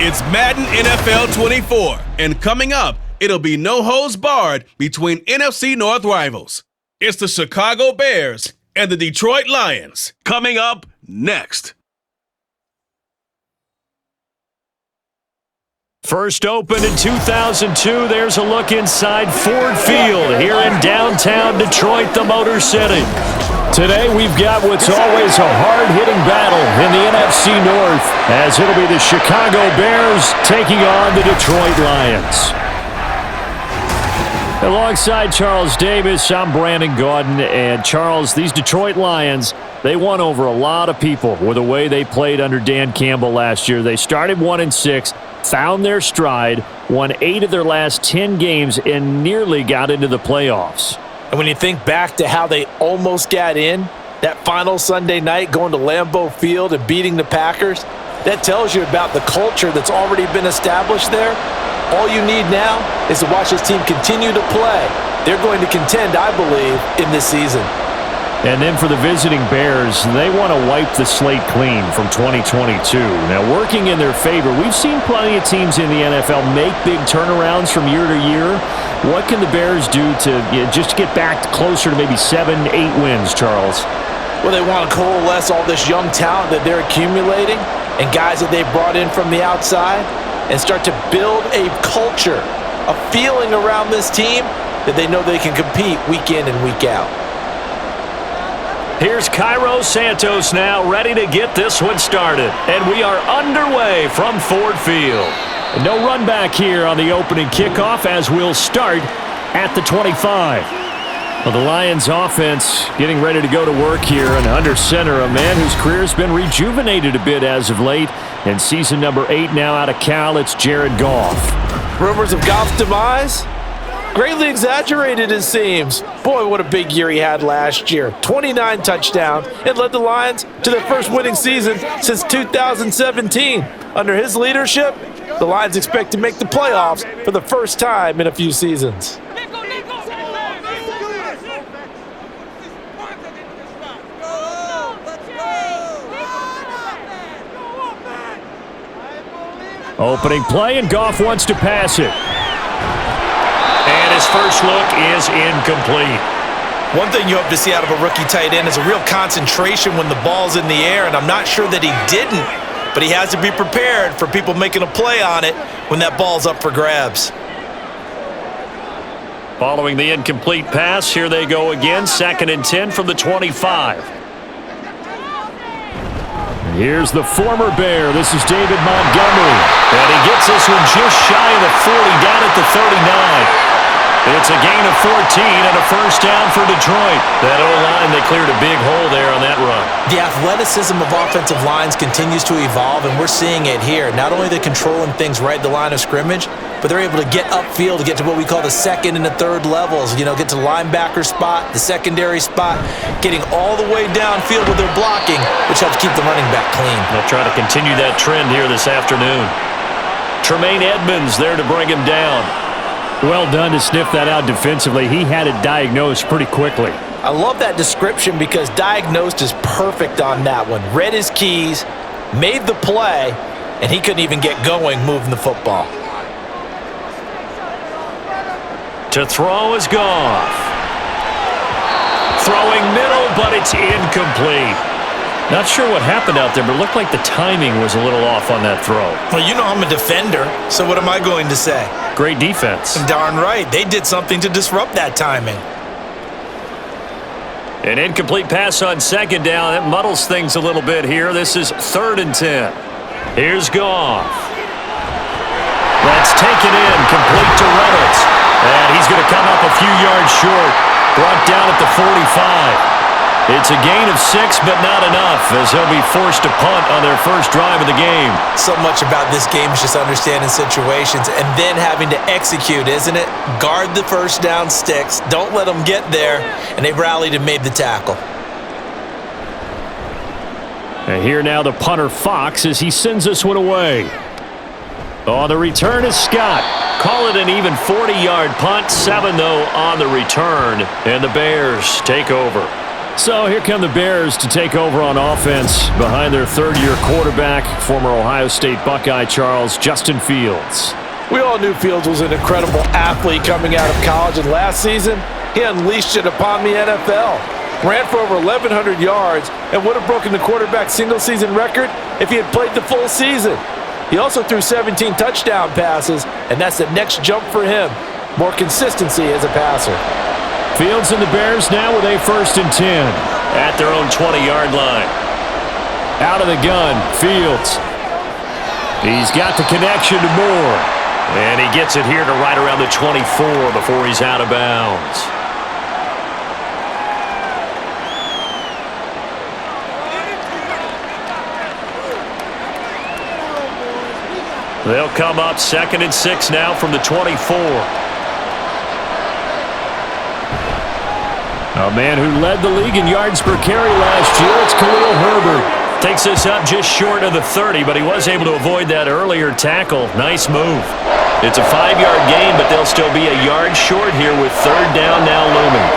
It's Madden NFL 24, and coming up, it'll be no holds barred between NFC North rivals. It's the Chicago Bears and the Detroit Lions. Coming up next. First opened in 2002, there's a look inside Ford Field here in downtown Detroit, the Motor City. Today we've got what's always a hard-hitting battle in the NFC North, as it'll be the Chicago Bears taking on the Detroit Lions. Alongside Charles Davis, I'm Brandon Gaudin, and Charles, these Detroit Lions, they won over a lot of people with the way they played under Dan Campbell last year. They started 1-6, found their stride, won 8 of their last 10 games, and nearly got into the playoffs. And when you think back to how they almost got in, that final Sunday night going to Lambeau Field and beating the Packers, that tells you about the culture that's already been established there. All you need now is to watch this team continue to play. They're going to contend, I believe, in this season. And then for the visiting Bears, they want to wipe the slate clean from 2022. Now, working in their favor, we've seen plenty of teams in the NFL make big turnarounds from year to year. What can the Bears do to just get back closer to maybe 7, 8 wins, Charles? Well, they want to coalesce all this young talent that they're accumulating and guys that they've brought in from the outside and start to build a culture, a feeling around this team that they know they can compete week in and week out. Here's Cairo Santos now, ready to get this one started. And we are underway from Ford Field. And no run back here on the opening kickoff as we'll start at the 25. Well, the Lions offense getting ready to go to work here, and under center, a man whose career has been rejuvenated a bit as of late. And season number 8 now out of Cal, it's Jared Goff. Rumors of Goff's demise? Greatly exaggerated, it seems. Boy, what a big year he had last year. 29 touchdowns and led the Lions to their first winning season since 2017. Under his leadership, the Lions expect to make the playoffs for the first time in a few seasons. Opening play, and Goff wants to pass it. And his first look is incomplete. One thing you hope to see out of a rookie tight end is a real concentration when the ball's in the air, and I'm not sure that he didn't, but he has to be prepared for people making a play on it when that ball's up for grabs. Following the incomplete pass, here they go again, 2nd and 10 from the 25. Here's the former Bear. This is David Montgomery. And he gets this one just shy of the 40, down at the 39. It's a gain of 14 and a first down for Detroit. That O-line, they cleared a big hole there on that run. The athleticism of offensive lines continues to evolve, and we're seeing it here. Not only are they controlling things right at the line of scrimmage, but they're able to get upfield to get to what we call the 2nd and the 3rd levels. You know, get to the linebacker spot, the secondary spot, getting all the way downfield with their blocking, which helps keep the running back clean. They'll try to continue that trend here this afternoon. Tremaine Edmonds there to bring him down. Well done to sniff that out defensively. He had it diagnosed pretty quickly. I love that description because diagnosed is perfect on that one. Read his keys, made the play, and he couldn't even get going moving the football. To throw is Goff. Throwing middle, but it's incomplete. Not sure what happened out there, but it looked like the timing was a little off on that throw. Well, you know I'm a defender, so what am I going to say? Great defense. Darn right. They did something to disrupt that timing. An incomplete pass on 2nd down. That muddles things a little bit here. This is 3rd and 10. Here's Goff. That's taken in, complete to Reynolds. And he's going to come up a few yards short. Brought down at the 45. It's a gain of 6, but not enough, as they'll be forced to punt on their first drive of the game. So much about this game is just understanding situations and then having to execute, isn't it? Guard the first down sticks. Don't let them get there. And they've rallied and made the tackle. And here now the punter Fox as he sends this one away. On the return is Scott. Call it an even 40-yard punt. 7, though, on the return. And the Bears take over. So here come the Bears to take over on offense behind their third-year quarterback, former Ohio State Buckeye Charles Justin Fields. We all knew Fields was an incredible athlete coming out of college, and last season, he unleashed it upon the NFL. Ran for over 1,100 yards and would have broken the quarterback single-season record if he had played the full season. He also threw 17 touchdown passes, and that's the next jump for him. More consistency as a passer. Fields and the Bears now with a 1st and 10 at their own 20-yard line. Out of the gun, Fields. He's got the connection to Moore. And he gets it here to right around the 24 before he's out of bounds. They'll come up 2nd and 6 now from the 24. A man who led the league in yards per carry last year, it's Khalil Herbert. Takes this up just short of the 30, but he was able to avoid that earlier tackle. Nice move. It's a 5-yard gain, but they'll still be a yard short here with 3rd down now looming.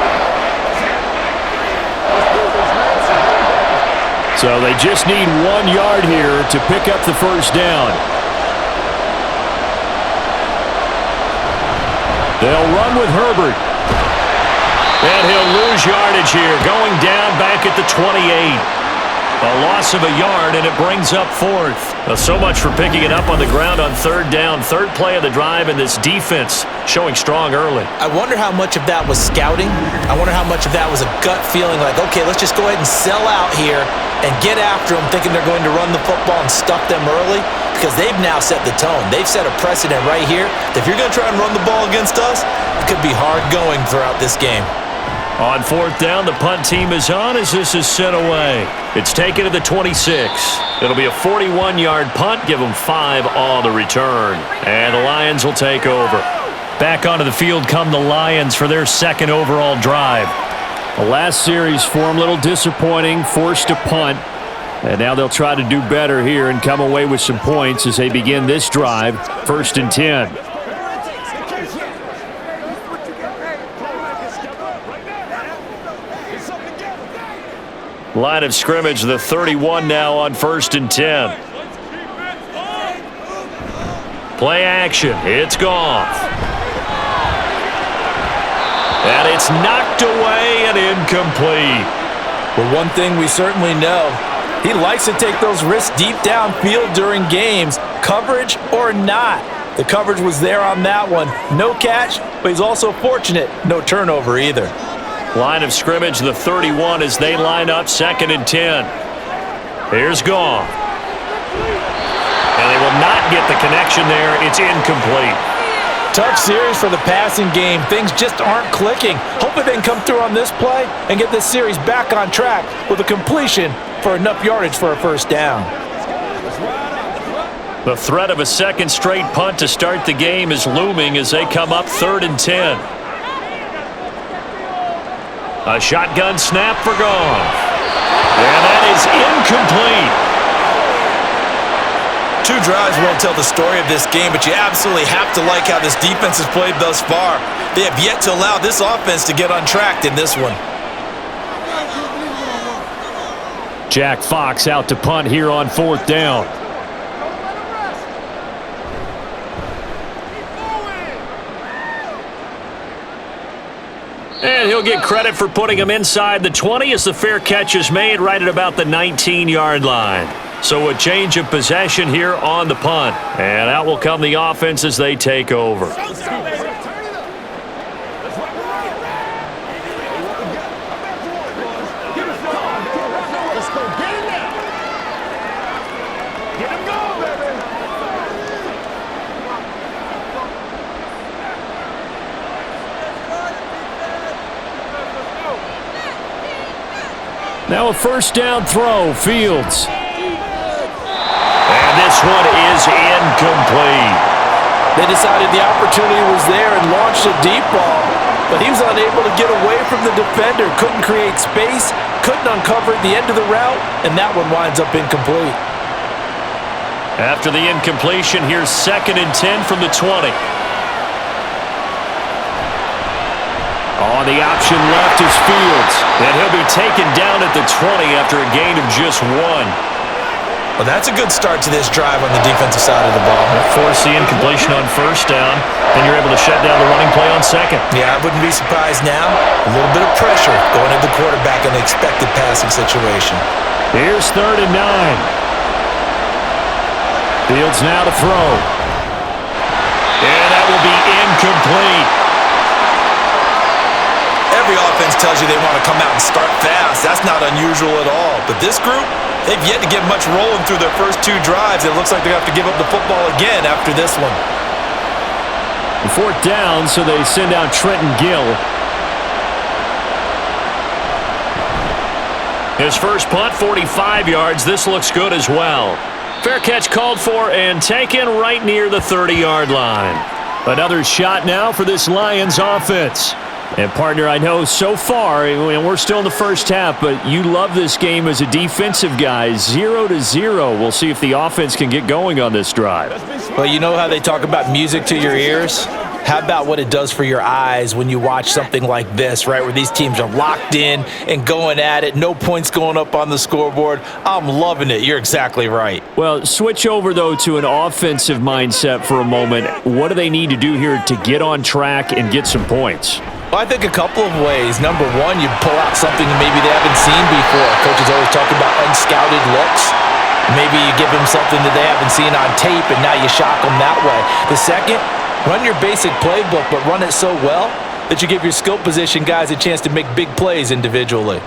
So they just need 1 yard here to pick up the 1st down. They'll run with Herbert. And he'll lose yardage here, going down back at the 28. A loss of a yard, and it brings up 4th. So much for picking it up on the ground on 3rd down. 3rd play of the drive, and this defense showing strong early. I wonder how much of that was scouting. I wonder how much of that was a gut feeling like, okay, let's just go ahead and sell out here and get after them, thinking they're going to run the football and stuff them early, because they've now set the tone. They've set a precedent right here that if you're going to try and run the ball against us, it could be hard going throughout this game. On 4th down, the punt team is on as this is sent away. It's taken to the 26. It'll be a 41-yard punt, give them 5 on the return. And the Lions will take over. Back onto the field come the Lions for their 2nd overall drive. The last series for them, a little disappointing, forced to punt. And now they'll try to do better here and come away with some points as they begin this drive, 1st and 10. Line of scrimmage, the 31 now on 1st and 10. Play action. It's gone. And it's knocked away and incomplete. Well, one thing we certainly know, he likes to take those risks deep downfield during games, coverage or not. The coverage was there on that one. No catch, but he's also fortunate. No turnover either. Line of scrimmage, the 31 as they line up 2nd and 10. Here's Goff. And they will not get the connection there. It's incomplete. Tough series for the passing game. Things just aren't clicking. Hopefully they can come through on this play and get this series back on track with a completion for enough yardage for a 1st down. The threat of a 2nd straight punt to start the game is looming as they come up 3rd and 10. A shotgun snap for Goff. And that is incomplete. 2 drives won't tell the story of this game, but you absolutely have to like how this defense has played thus far. They have yet to allow this offense to get untracked in this one. Jack Fox out to punt here on 4th down. And he'll get credit for putting him inside the 20 as the fair catch is made right at about the 19-yard line. So a change of possession here on the punt. And out will come the offense as they take over. Now a 1st down throw, Fields. And this one is incomplete. They decided the opportunity was there and launched a deep ball, but he was unable to get away from the defender, couldn't create space, couldn't uncover the end of the route, and that one winds up incomplete. After the incompletion, here's 2nd and 10 from the 20. On the option left is Fields. And he'll be taken down at the 20 after a gain of just 1. Well, that's a good start to this drive on the defensive side of the ball. Force the incompletion on first down, and you're able to shut down the running play on second. Yeah, I wouldn't be surprised now. A little bit of pressure going into the quarterback in the expected passing situation. Here's 3rd and 9. Fields now to throw. And that will be incomplete. Every offense tells you they want to come out and start fast. That's not unusual at all. But this group, they've yet to get much rolling through their first 2 drives. It looks like they have to give up the football again after this one. 4th down, so they send out Trenton Gill. His first punt, 45 yards. This looks good as well. Fair catch called for and taken right near the 30-yard line. Another shot now for this Lions offense. And, partner, I know so far, and we're still in the first half, but you love this game as a defensive guy. 0-0. We'll see if the offense can get going on this drive. Well, you know how they talk about music to your ears? How about what it does for your eyes when you watch something like this, right, where these teams are locked in and going at it, no points going up on the scoreboard? I'm loving it. You're exactly right. Well, switch over, though, to an offensive mindset for a moment. What do they need to do here to get on track and get some points? Well, I think a couple of ways. Number one, you pull out something that maybe they haven't seen before. Coaches always talk about unscouted looks. Maybe you give them something that they haven't seen on tape, and now you shock them that way. The second, run your basic playbook, but run it so well that you give your skill position guys a chance to make big plays individually.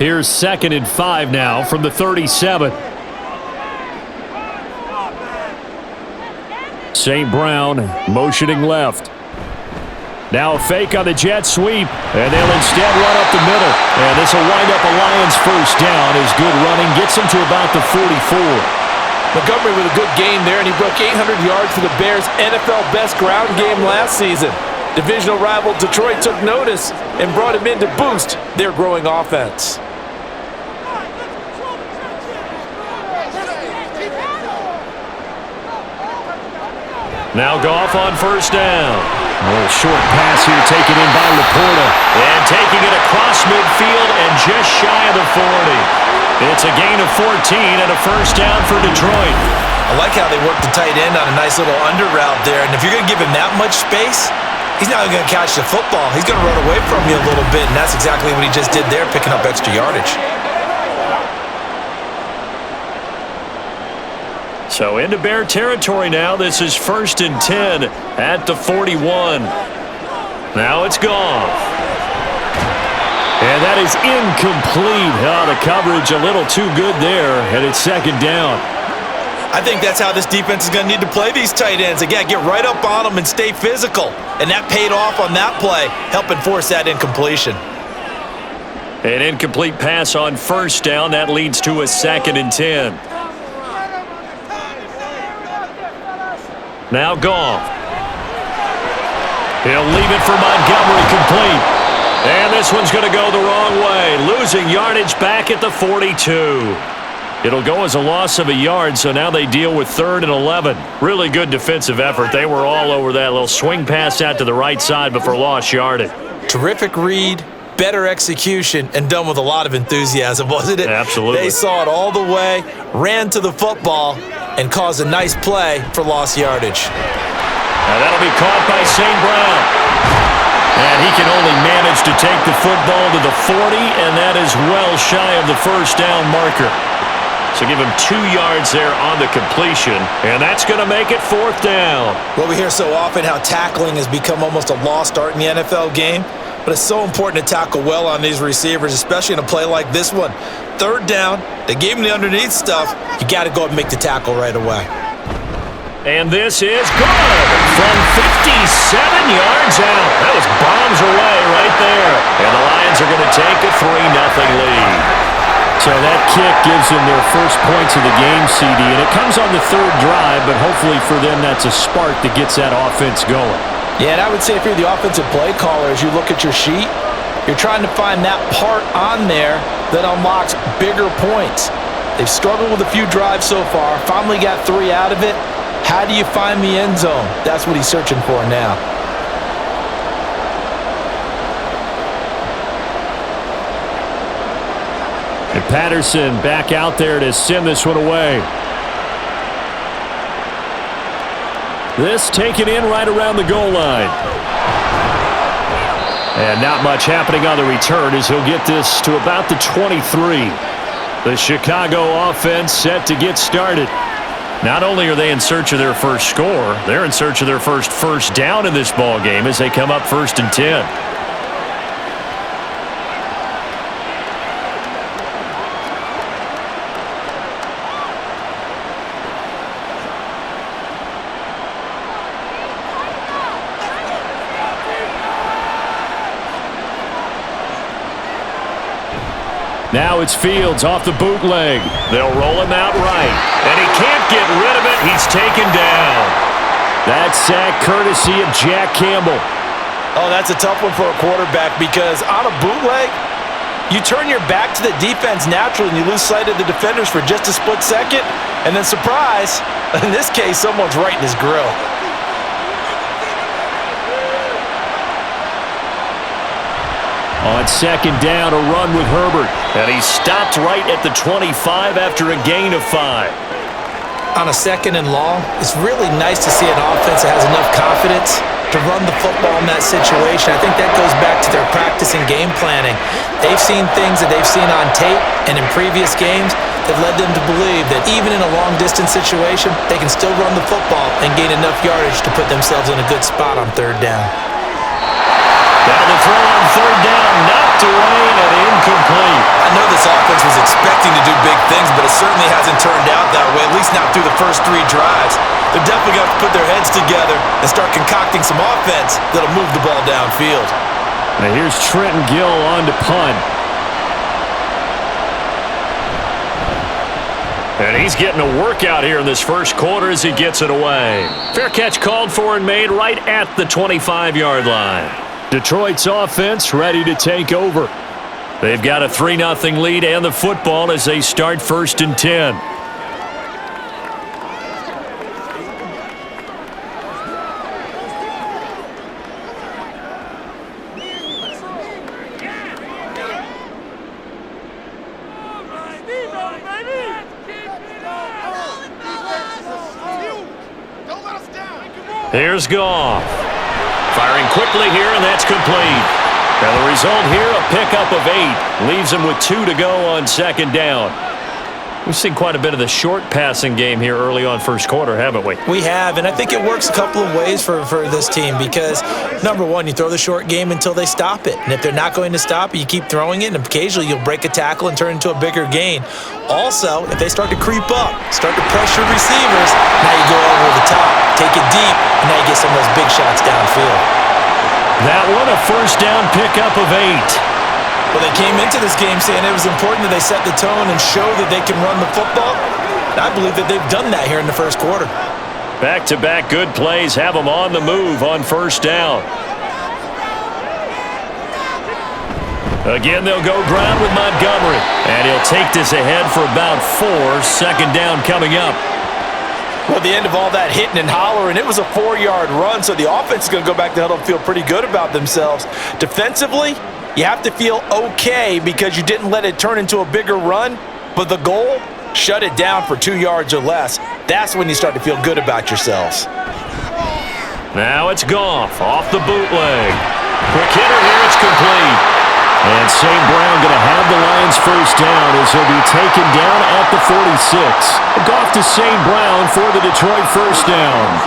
Here's 2nd and 5 now from the 37. St. Brown motioning left. Now a fake on the jet sweep, and they'll instead run up the middle. And this will wind up a Lions first down as good running gets them to about the 44. Montgomery with a good game there, and he broke 800 yards for the Bears' NFL best ground game last season. Divisional rival Detroit took notice and brought him in to boost their growing offense. Now Goff on first down. A little short pass here taken in by Laporta. And taking it across midfield and just shy of the 40. It's a gain of 14 and a first down for Detroit. I like how they worked the tight end on a nice little under route there. And if you're going to give him that much space, he's not going to catch the football. He's going to run away from you a little bit, and that's exactly what he just did there, picking up extra yardage. So into Bear territory now. This is 1st and 10 at the 41. Now it's Goff. And that is incomplete. Oh, the coverage a little too good there, and it's 2nd down. I think that's how this defense is going to need to play these tight ends. Again, get right up on them and stay physical. And that paid off on that play, helping force that incompletion. An incomplete pass on first down. That leads to a 2nd and 10. Now Goff. He'll leave it for Montgomery complete. And this one's going to go the wrong way. Losing yardage back at the 42. It'll go as a loss of a yard, so now they deal with 3rd and 11. Really good defensive effort. They were all over that little swing pass out to the right side, but for lost yardage. Terrific read, better execution, and done with a lot of enthusiasm, wasn't it? Absolutely. They saw it all the way, ran to the football, and caused a nice play for lost yardage. Now that'll be caught by St. Brown. And he can only manage to take the football to the 40, and that is well shy of the first down marker. So give him 2 yards there on the completion, and that's going to make it 4th down. Well, we hear so often how tackling has become almost a lost art in the NFL game, but it's so important to tackle well on these receivers, especially in a play like this one. 3rd down, they gave him the underneath stuff. You got to go up and make the tackle right away. And this is good from 57 yards out. That was bombs away right there. And the Lions are going to take a 3-0 lead. So that kick gives them their first points of the game, CD, and it comes on the 3rd drive, but hopefully for them that's a spark that gets that offense going. Yeah, and I would say if you're the offensive play caller, as you look at your sheet, you're trying to find that part on there that unlocks bigger points. They've struggled with a few drives so far, finally got 3 out of it. How do you find the end zone? That's what he's searching for now. And Patterson back out there to send this one away. This taken in right around the goal line. And not much happening on the return as he'll get this to about the 23. The Chicago offense set to get started. Not only are they in search of their first score, they're in search of their first down in this ball game as they come up 1st and 10. Now it's Fields off the bootleg. They'll roll him out right. And he can't get rid of it. He's taken down. That sack courtesy of Jack Campbell. Oh, that's a tough one for a quarterback because on a bootleg, you turn your back to the defense naturally and you lose sight of the defenders for just a split second. And then surprise, in this case, someone's right in his grill. On 2nd down, a run with Herbert. And he stopped right at the 25 after a gain of 5. On a 2nd and long, it's really nice to see an offense that has enough confidence to run the football in that situation. I think that goes back to their practice and game planning. They've seen things that they've seen on tape and in previous games that led them to believe that even in a long-distance situation, they can still run the football and gain enough yardage to put themselves in a good spot on 3rd down. Down the throw on 3rd down, knocked away and incomplete. I know this offense was expecting to do big things, but it certainly hasn't turned out that way, at least not through the first 3 drives. They're definitely going to have to put their heads together and start concocting some offense that'll move the ball downfield. Now here's Trenton Gill on to punt. And he's getting a workout here in this first quarter as he gets it away. Fair catch called for and made right at the 25-yard line. Detroit's offense ready to take over. They've got a 3-0 lead and the football as they start 1st and 10. Here's Goff. Firing quickly here, and that's complete. And the result here, a pickup of 8. Leaves him with 2 to go on 2nd down. We've seen quite a bit of the short passing game here early on first quarter, haven't we? We have, and I think it works a couple of ways for this team because, number one, you throw the short game until they stop it. And if they're not going to stop it, you keep throwing it, and occasionally you'll break a tackle and turn it into a bigger gain. Also, if they start to creep up, start to pressure receivers, now you go over the top, take it deep, and now you get some of those big shots downfield. That one, a 1st down pickup of 8. Well, they came into this game saying it was important that they set the tone and show that they can run the football. And I believe that they've done that here in the first quarter. Back-to-back good plays have them on the move on 1st down. Again, they'll go ground with Montgomery. And he'll take this ahead for about 4. 2nd down coming up. Well, the end of all that hitting and hollering, it was a 4-yard run, so the offense is going to go back to the huddle and feel pretty good about themselves. Defensively, you have to feel okay because you didn't let it turn into a bigger run, but the goal, shut it down for 2 yards or less. That's when you start to feel good about yourselves. Now it's Goff off the bootleg. Quick hitter here, it's complete. And St. Brown going to have the Lions 1st down as he'll be taken down at the 46. Goff to St. Brown for the Detroit 1st down.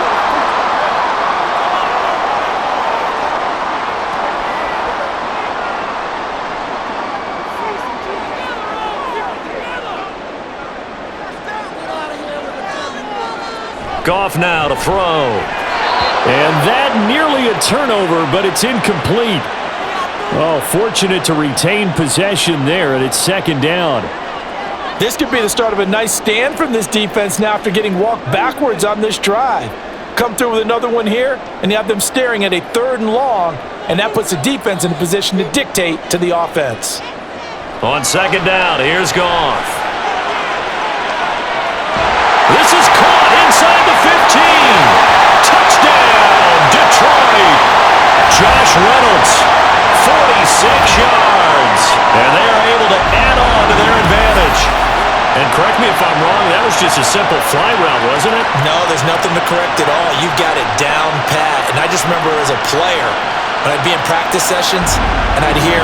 Goff now to throw. And that nearly a turnover, but it's incomplete. Oh, fortunate to retain possession there, and it's 2nd down. This could be the start of a nice stand from this defense now after getting walked backwards on this drive. Come through with another one here, and you have them staring at a 3rd and long, and that puts the defense in a position to dictate to the offense. On 2nd down, here's Goff. This is caught inside the 15. Touchdown, Detroit. Josh Reynolds, 46 yards. And they are able to add on to their advantage. And correct me if I'm wrong, that was just a simple fly route, wasn't it? No, there's nothing to correct at all. You've got it down pat. And I just remember as a player, when I'd be in practice sessions and I'd hear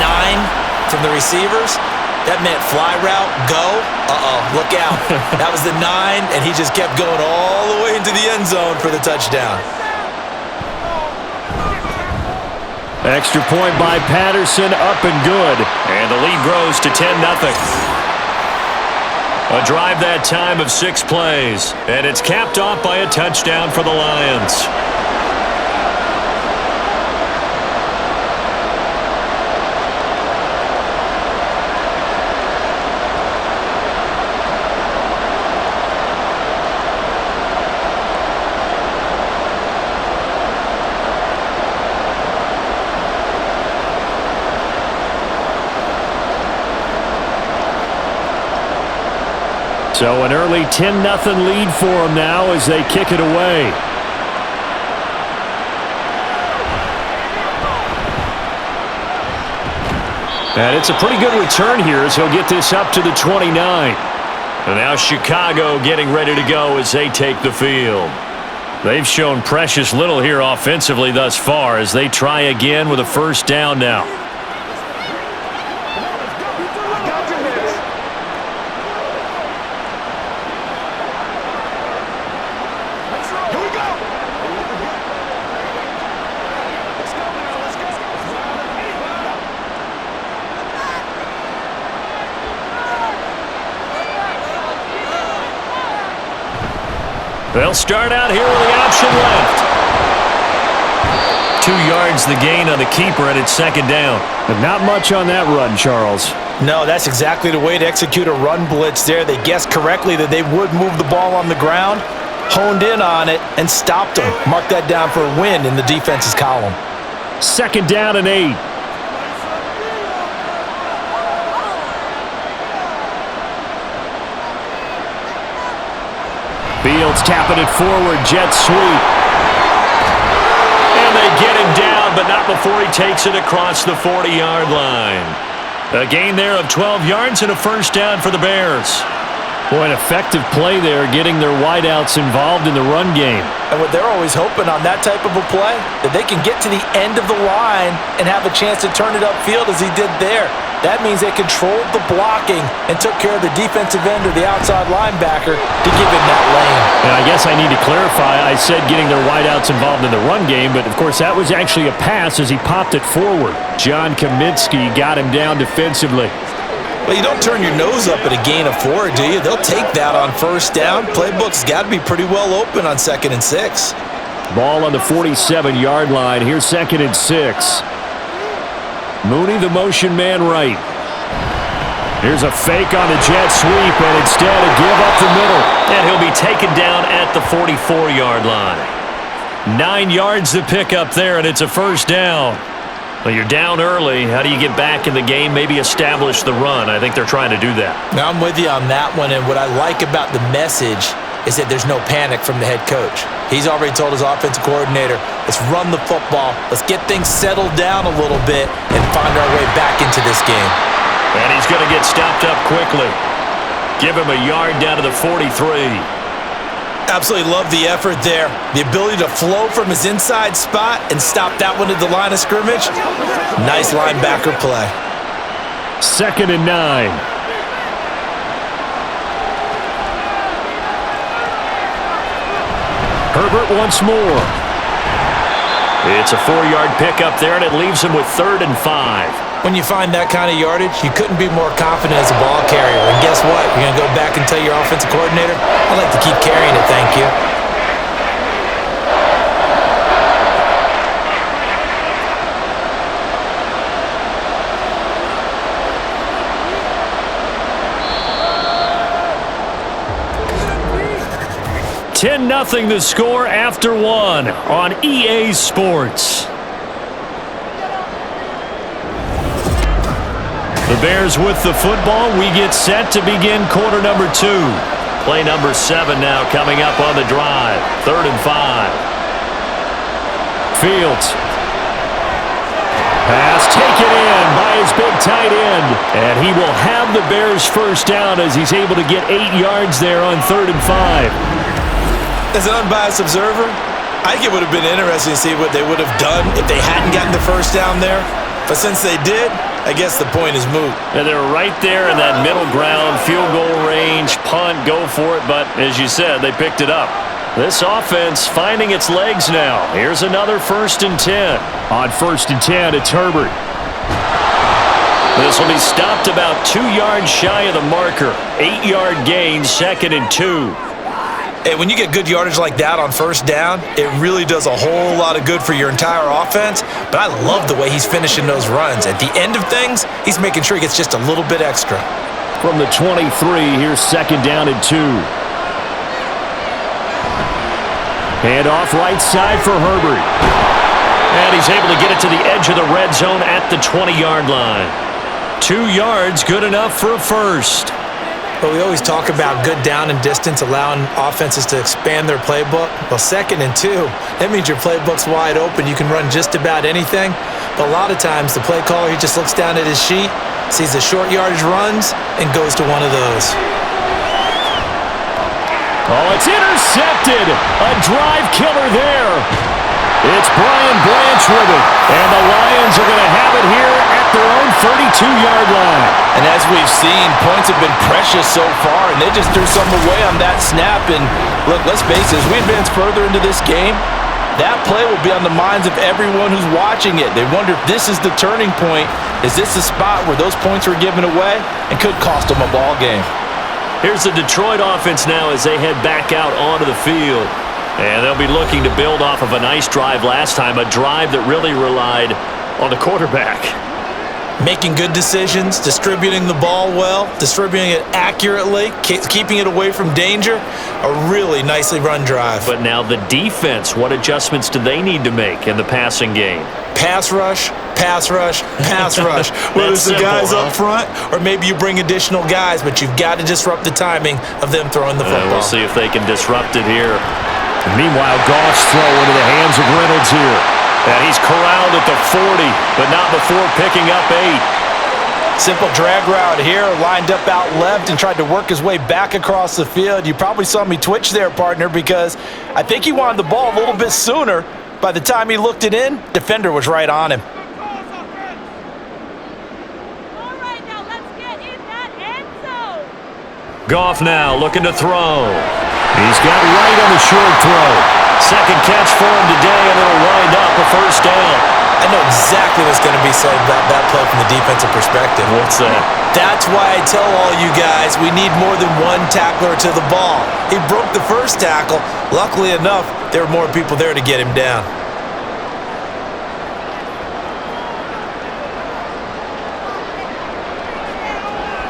9 from the receivers, that meant fly route, go. Uh-oh, look out. That was the 9, and he just kept going all the way into the end zone for the touchdown. Extra point by Patterson, up and good. And the lead grows to 10-0. A drive that time of 6 plays, and it's capped off by a touchdown for the Lions. So an early 10-0 lead for them now as they kick it away. And it's a pretty good return here as he'll get this up to the 29. And now Chicago getting ready to go as they take the field. They've shown precious little here offensively thus far as they try again with a first down now. They'll start out here with the option left. 2 yards the gain on the keeper, and it's second down. But not much on that run, Charles. No, that's exactly the way to execute a run blitz there. They guessed correctly that they would move the ball on the ground, honed in on it, and stopped them. Mark that down for a win in the defense's column. Second down and 8. Fields tapping it forward, jet sweep. And they get him down, but not before he takes it across the 40-yard line. A gain there of 12 yards and a first down for the Bears. Boy, an effective play there, getting their wideouts involved in the run game. And what they're always hoping on that type of a play, that they can get to the end of the line and have a chance to turn it upfield as he did there. That means they controlled the blocking and took care of the defensive end or the outside linebacker to give him that lane. And I guess I need to clarify, I said getting their wideouts involved in the run game, but of course that was actually a pass as he popped it forward. John Kaminsky got him down defensively. Well, you don't turn your nose up at a gain of 4, do you? They'll take that on first down. Playbook's got to be pretty well open on 2nd and 6. Ball on the 47-yard line. Here's 2nd and 6. Mooney, the motion man right. Here's a fake on the jet sweep, and instead a give up the middle. And he'll be taken down at the 44-yard line. 9 yards to pick up there, and it's a first down. Well, you're down early. How do you get back in the game, maybe establish the run? I think they're trying to do that. Now, I'm with you on that one, and what I like about the message is that there's no panic from the head coach. He's already told his offensive coordinator, let's run the football, let's get things settled down a little bit and find our way back into this game. And he's going to get stopped up quickly. Give him a yard down to the 43. Absolutely love the effort there. The ability to flow from his inside spot and stop that one at the line of scrimmage. Nice linebacker play. 2nd and 9. Herbert once more. It's a 4-yard pickup there, and it leaves him with 3rd and 5. When you find that kind of yardage, you couldn't be more confident as a ball carrier. And guess what? You're going to go back and tell your offensive coordinator, I'd like to keep carrying it, thank you. Nothing the score after 1 on EA Sports. The Bears with the football. We get set to begin quarter number 2. Play number 7 now coming up on the drive. 3rd and 5. Fields. Pass taken in by his big tight end. And he will have the Bears first down as he's able to get 8 yards there on 3rd and 5. As an unbiased observer, I think it would have been interesting to see what they would have done if they hadn't gotten the first down there. But since they did, I guess the point is moot. And they're right there in that middle ground, field goal range, punt, go for it. But as you said, they picked it up. This offense finding its legs now. Here's another 1st and 10. On 1st and 10, it's Herbert. This will be stopped about 2 yards shy of the marker. 8-yard gain, 2nd and 2. Hey, when you get good yardage like that on first down, it really does a whole lot of good for your entire offense. But I love the way he's finishing those runs. At the end of things, he's making sure he gets just a little bit extra. From the 23, here's 2nd down and 2. Hand off right side for Herbert. And he's able to get it to the edge of the red zone at the 20-yard line. 2 yards, good enough for a first. But we always talk about good down and distance, allowing offenses to expand their playbook. Well, 2nd and 2, that means your playbook's wide open. You can run just about anything. But a lot of times, the play caller, he just looks down at his sheet, sees the short yardage runs, and goes to one of those. Oh, it's intercepted. A drive killer there. It's Brian Branch with it. And the Lions are going to have it here at their own 32-yard line. And as we've seen, points have been precious so far, and they just threw some away on that snap. And look, let's face it, as we advance further into this game, that play will be on the minds of everyone who's watching it. They wonder if this is the turning point. Is this the spot where those points were given away and could cost them a ball game? Here's the Detroit offense now as they head back out onto the field. And they'll be looking to build off of a nice drive last time, a drive that really relied on the quarterback. Making good decisions, distributing the ball well, distributing it accurately, keeping it away from danger. A really nicely run drive. But now the defense, what adjustments do they need to make in the passing game? Pass rush, pass rush, pass rush. Whether it's the guys up front or maybe you bring additional guys, but you've got to disrupt the timing of them throwing the football. We'll see if they can disrupt it here. Meanwhile, Goff's throw into the hands of Reynolds here. And he's corralled at the 40, but not before picking up 8. Simple drag route here, lined up out left and tried to work his way back across the field. You probably saw me twitch there, partner, because I think he wanted the ball a little bit sooner. By the time he looked it in, defender was right on him. Goff now looking to throw. He's got right on the short throw. Second catch for him today, and it'll wind up a first down. I know exactly what's going to be said about that play from the defensive perspective. What's that? That's why I tell all you guys we need more than one tackler to the ball. He broke the first tackle. Luckily enough, there were more people there to get him down.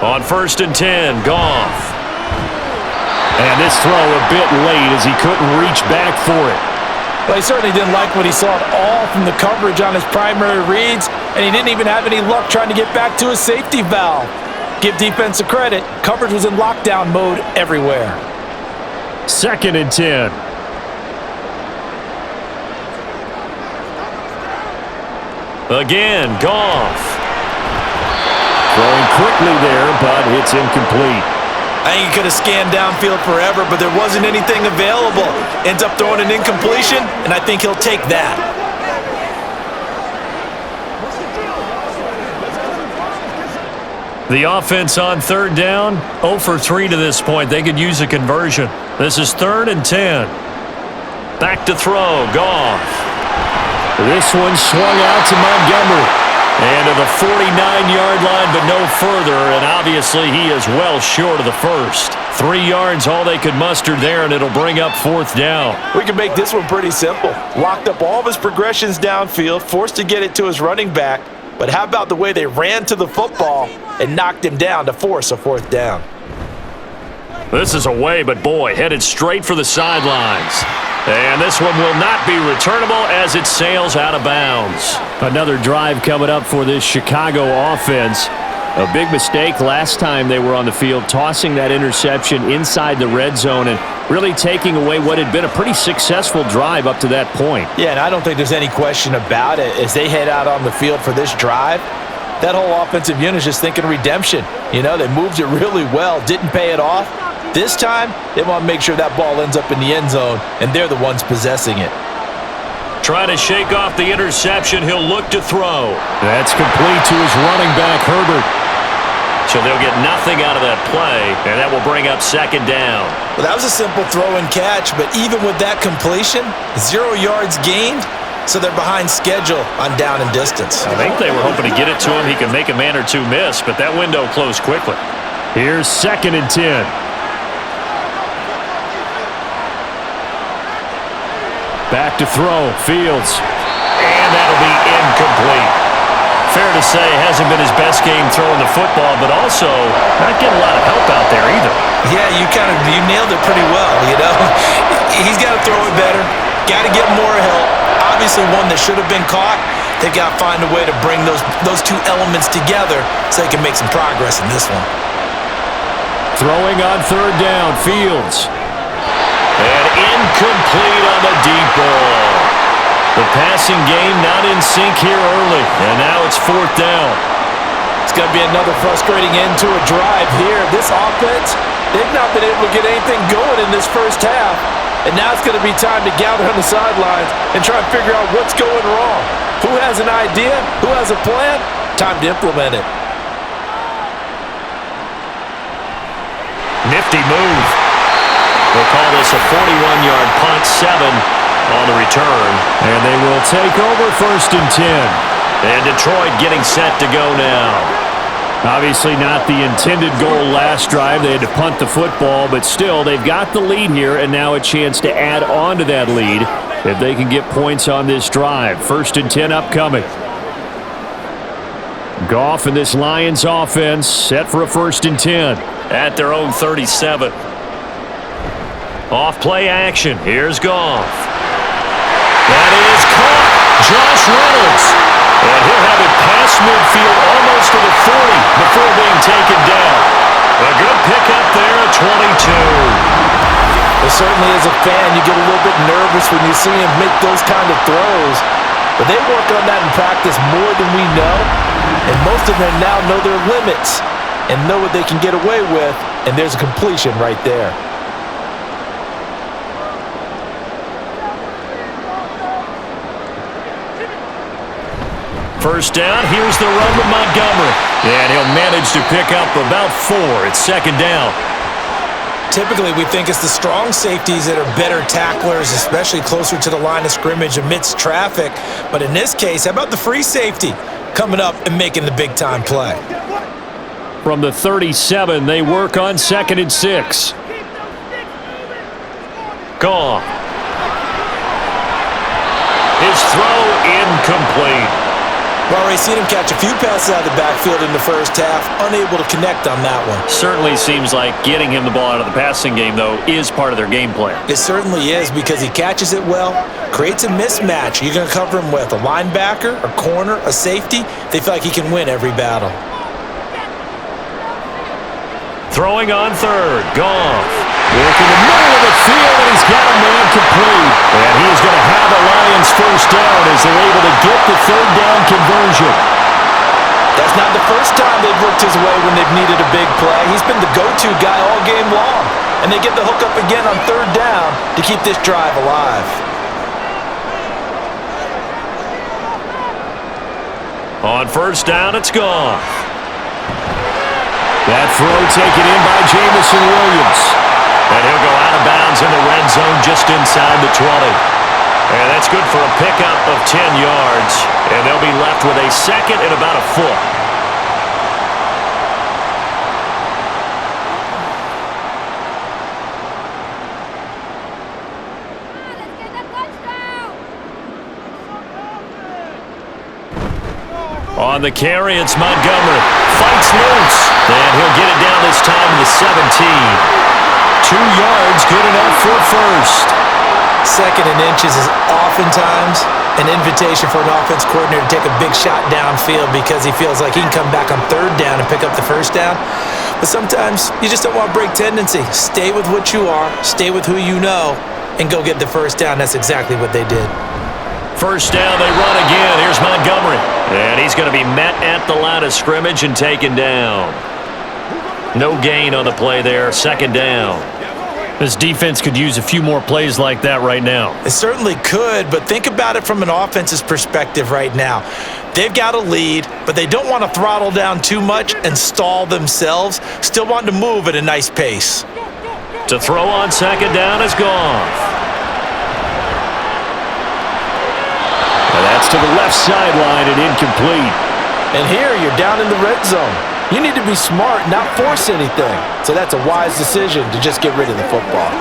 On 1st and 10, Goff. And this throw a bit late as he couldn't reach back for it. Well, he certainly didn't like what he saw at all from the coverage on his primary reads, and he didn't even have any luck trying to get back to his safety valve. Give defense a credit. Coverage was in lockdown mode everywhere. 2nd and 10. Again, Goff. Throwing quickly there, but it's incomplete. I think he could have scanned downfield forever, but there wasn't anything available. Ends up throwing an incompletion, and I think he'll take that. The offense on 3rd down, 0 for 3 to this point. They could use a conversion. This is 3rd and 10. Back to throw, Goff. This one swung out to Montgomery. And to the 49-yard line, but no further, and obviously he is well short of the first. 3 yards, all they could muster there, and it'll bring up 4th down. We can make this one pretty simple. Locked up all of his progressions downfield, forced to get it to his running back. But how about the way they ran to the football and knocked him down to force a 4th down? This is away, but boy, headed straight for the sidelines. And this one will not be returnable as it sails out of bounds. Another drive coming up for this Chicago offense. A big mistake last time they were on the field, tossing that interception inside the red zone and really taking away what had been a pretty successful drive up to that point. Yeah, and I don't think there's any question about it. As they head out on the field for this drive, that whole offensive unit is just thinking redemption. You know, they moved it really well, didn't pay it off. This time, they want to make sure that ball ends up in the end zone, and they're the ones possessing it. Trying to shake off the interception. He'll look to throw. That's complete to his running back, Herbert. So they'll get nothing out of that play, and that will bring up second down. Well, that was a simple throw and catch, but even with that completion, 0 yards gained, so they're behind schedule on down and distance. I think they were hoping to get it to him. He could make a man or two miss, but that window closed quickly. Here's 2nd and 10. Back to throw, Fields. And that'll be incomplete. Fair to say, hasn't been his best game throwing the football, but also not getting a lot of help out there either. Yeah, you nailed it pretty well, you know. He's got to throw it better, got to get more help. Obviously one that should have been caught. They've got to find a way to bring those two elements together so they can make some progress in this one. Throwing on 3rd down, Fields. And incomplete on the deep ball. The passing game not in sync here early, and now it's 4th down. It's going to be another frustrating end to a drive here. This offense, they've not been able to get anything going in this first half, and now it's going to be time to gather on the sidelines and try and figure out what's going wrong. Who has an idea? Who has a plan? Time to implement it. Nifty move. They'll call this a 41-yard punt, 7 on the return. And they will take over 1st and 10. And Detroit getting set to go now. Obviously not the intended goal last drive. They had to punt the football, but still, they've got the lead here, and now a chance to add on to that lead if they can get points on this drive. 1st and 10 upcoming. Goff and this Lions offense set for a 1st and 10. At their own 37. Off play action. Here's Goff. That is caught. Josh Reynolds. And he'll have it past midfield almost to the 40 before being taken down. A good pickup there at 22. Well, certainly as a fan, you get a little bit nervous when you see him make those kind of throws. But they work on that in practice more than we know. And most of them now know their limits and know what they can get away with. And there's a completion right there. First down, here's the run with Montgomery. And he'll manage to pick up about 4. It's 2nd down. Typically, we think it's the strong safeties that are better tacklers, especially closer to the line of scrimmage amidst traffic. But in this case, how about the free safety coming up and making the big-time play? From the 37, they work on 2nd and 6. Goff. His throw incomplete. Well, already seen him catch a few passes out of the backfield in the first half, unable to connect on that one. Certainly seems like getting him the ball out of the passing game, though, is part of their game plan. It certainly is because he catches it well, creates a mismatch. You're going to cover him with a linebacker, a corner, a safety. They feel like he can win every battle. Throwing on 3rd, Goff. Work in the middle of the field, and he's got a man complete. And he's going to have the Lions 1st down as they're able to get the 3rd down conversion. That's not the first time they've worked his way when they've needed a big play. He's been the go-to guy all game long. And they get the hook up again on 3rd down to keep this drive alive. On 1st down, it's Goff. That throw taken in by Jamison Williams. And he'll go out of bounds in the red zone just inside the 20. And that's good for a pickup of 10 yards. And they'll be left with a 2nd and about a foot. On the carry, it's Montgomery. Fights loose. And he'll get it down this time to the 17. 2 yards, good enough for 1st. 2nd and inches is oftentimes an invitation for an offense coordinator to take a big shot downfield because he feels like he can come back on 3rd down and pick up the 1st down. But sometimes you just don't want to break tendency. Stay with what you are, stay with who you know, and go get the 1st down. That's exactly what they did. first down. They run again. Here's Montgomery. And he's going to be met at the line of scrimmage and taken down. No gain on the play there. Second down. This defense could use a few more plays like that right now. It certainly could, but think about it from an offense's perspective right now. They've got a lead, but they don't want to throttle down too much and stall themselves. Still want to move at a nice pace. To throw on second down is Goff. And that's to the left sideline and incomplete. And here you're down in the red zone. You need to be smart, not force anything. So that's a wise decision to just get rid of the football.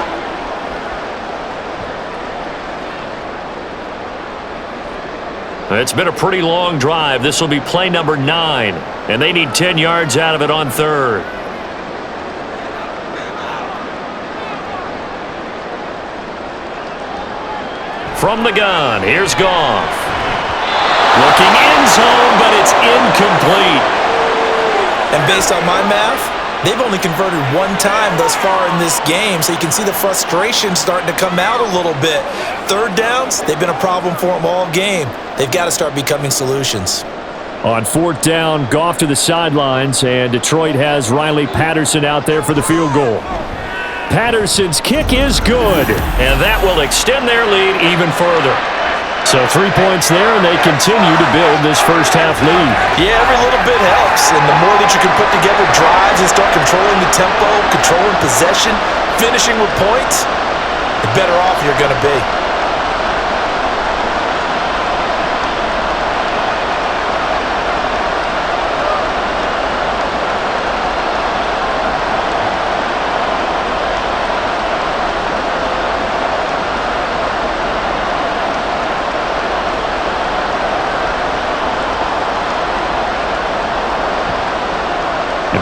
It's been a pretty long drive. This will be play number 9, and they need 10 yards out of it on third. From the gun, here's Goff. Looking end zone, but it's incomplete. And based on my math, they've only converted one time thus far in this game, so you can see the frustration starting to come out a little bit. Third downs, they've been a problem for them all game. They've got to start becoming solutions. On fourth down, Goff to the sidelines, and Detroit has Riley Patterson out there for the field goal. Patterson's kick is good, and that will extend their lead even further. So 3 points there, and they continue to build this first half lead. Yeah, every little bit helps, and the more that you can put together drives and start controlling the tempo, controlling possession, finishing with points, the better off you're going to be.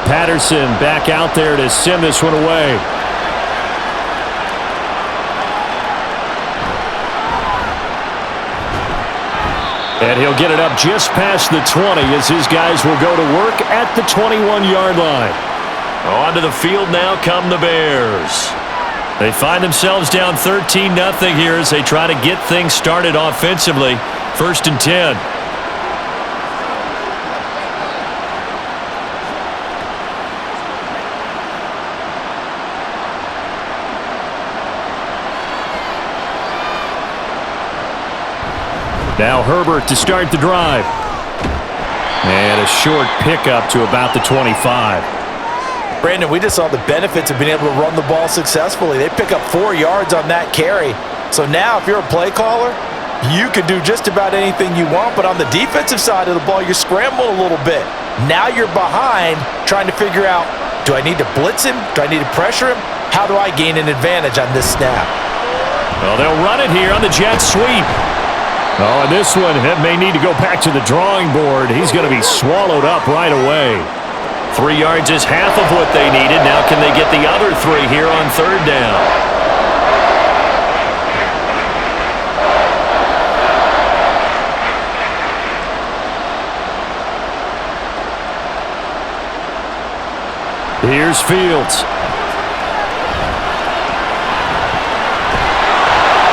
Patterson back out there to send this one away. And he'll get it up just past the 20 as his guys will go to work at the 21-yard line. Onto the field now come the Bears. They find themselves down 13-0 here as they try to get things started offensively. 1st and 10. Now Herbert to start the drive. And a short pickup to about the 25. Brandon, we just saw the benefits of being able to run the ball successfully. They pick up 4 yards on that carry. So now if you're a play caller, you can do just about anything you want. But on the defensive side of the ball, you're scrambling a little bit. Now you're behind trying to figure out, do I need to blitz him? Do I need to pressure him? How do I gain an advantage on this snap? Well, they'll run it here on the jet sweep. Oh, and this one may need to go back to the drawing board. He's going to be swallowed up right away. 3 yards is half of what they needed. Now can they get the other 3 here on third down? Here's Fields.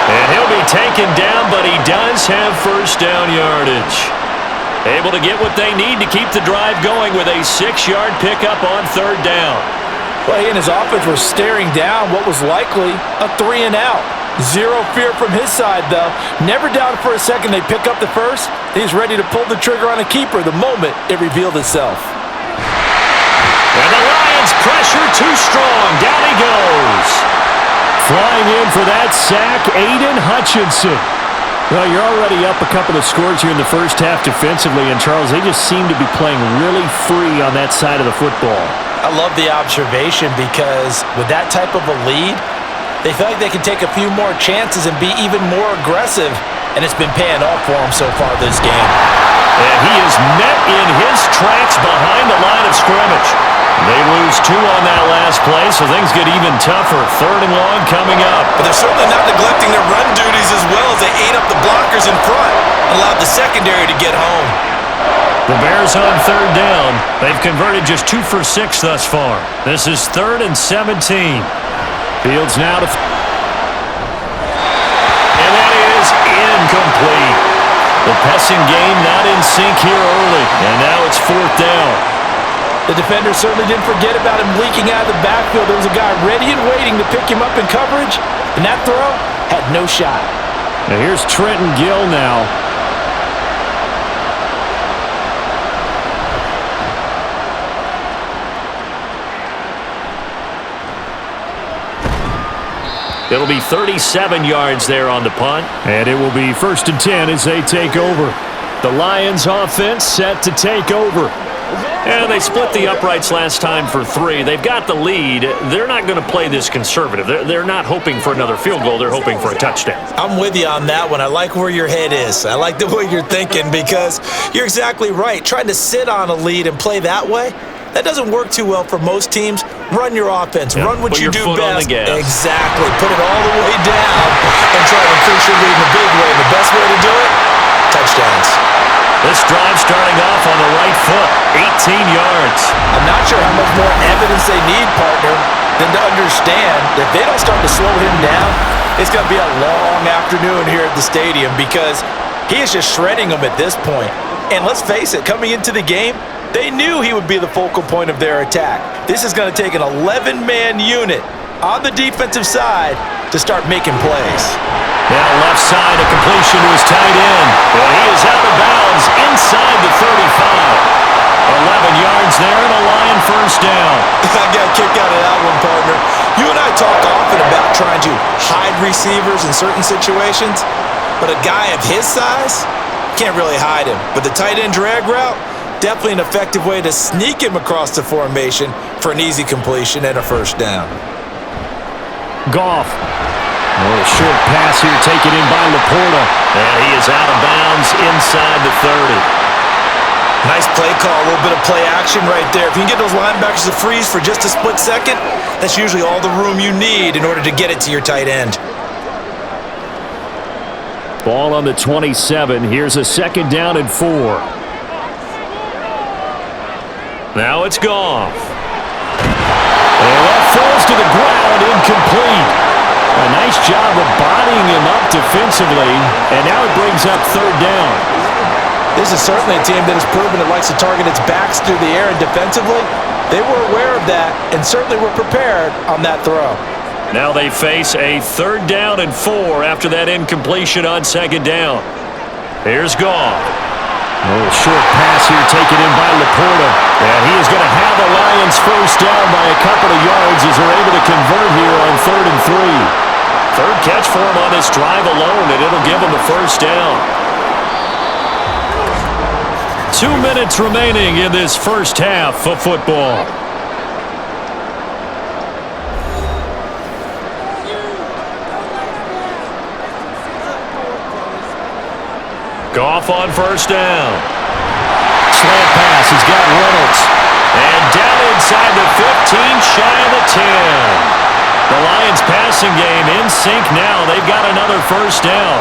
And he'll be taken down, but he does have first down yardage. Able to get what they need to keep the drive going with a 6-yard pickup on third down. Well, he and his offense were staring down what was likely a 3-and-out. Zero fear from his side, though. Never doubted for a second they pick up the first. He's ready to pull the trigger on a keeper the moment it revealed itself. And the Lions pressure too strong. Down he goes. Flying in for that sack, Aiden Hutchinson. Well, you're already up a couple of scores here in the first half defensively, and Charles, they just seem to be playing really free on that side of the football. I love the observation because with that type of a lead, they feel like they can take a few more chances and be even more aggressive, and it's been paying off for them so far this game. And he is met in his tracks behind the line of scrimmage. They lose 2 on that last play, so things get even tougher. 3rd and long coming up. But they're certainly not neglecting their run duties as well as they ate up the blockers in front and allowed the secondary to get home. The Bears on third down. They've converted just 2 for 6 thus far. This is 3rd and 17. Fields now to... And that is incomplete. The passing game not in sync here early, and now it's 4th down. The defender certainly didn't forget about him leaking out of the backfield. There was a guy ready and waiting to pick him up in coverage, and that throw had no shot. Now here's Trenton Gill now. It'll be 37 yards there on the punt. And it will be 1st and 10 as they take over. The Lions offense set to take over. And they split the uprights last time for 3. They've got the lead. They're not going to play this conservative. They're not hoping for another field goal. They're hoping for a touchdown. I'm with you on that one. I like where your head is. I like the way you're thinking because you're exactly right. Trying to sit on a lead and play that way, that doesn't work too well for most teams. Run your offense. Yep. Run what Put you your do foot best. on the gas. Exactly. Put it all the way down and try to increase your lead in a big way. And the best way to do it, touchdowns. This drive starting off on the right foot, 18 yards. I'm not sure how much more evidence they need, partner, than to understand that if they don't start to slow him down, it's going to be a long afternoon here at the stadium because he is just shredding them at this point. And let's face it, coming into the game, they knew he would be the focal point of their attack. This is going to take an 11-man unit on the defensive side to start making plays. Now left side, a completion to his tight end. Well, he is out of bounds inside the 35. 11 yards there and a Lion 1st down. I got a kick out of that one, partner. You and I talk often about trying to hide receivers in certain situations, but a guy of his size can't really hide him. But the tight end drag route, definitely an effective way to sneak him across the formation for an easy completion and a 1st down. Goff. A little short pass here taken in by Laporta. And he is out of bounds inside the 30. Nice play call, a little bit of play action right there. If you can get those linebackers to freeze for just a split second, that's usually all the room you need in order to get it to your tight end. Ball on the 27. Here's a 2nd down and 4. Now it's Goff. And that falls to the ground, incomplete. A nice job of bodying him up defensively, and now it brings up 3rd down. This is certainly a team that has proven it likes to target its backs through the air and defensively. They were aware of that and certainly were prepared on that throw. Now they face a 3rd down and 4 after that incompletion on 2nd down. Here's Goff. A little short pass here taken in by Laporta. And he is going to have the Lions 1st down by a couple of yards as they're able to convert here on 3rd and 3. 3rd catch for him on this drive alone, and it'll give him a 1st down. 2 minutes remaining in this 1st half of football. Goff on 1st down. Slant pass. He's got Reynolds. And down inside the 15, shy of the 10. The Lions passing game in sync now. They've got another 1st down.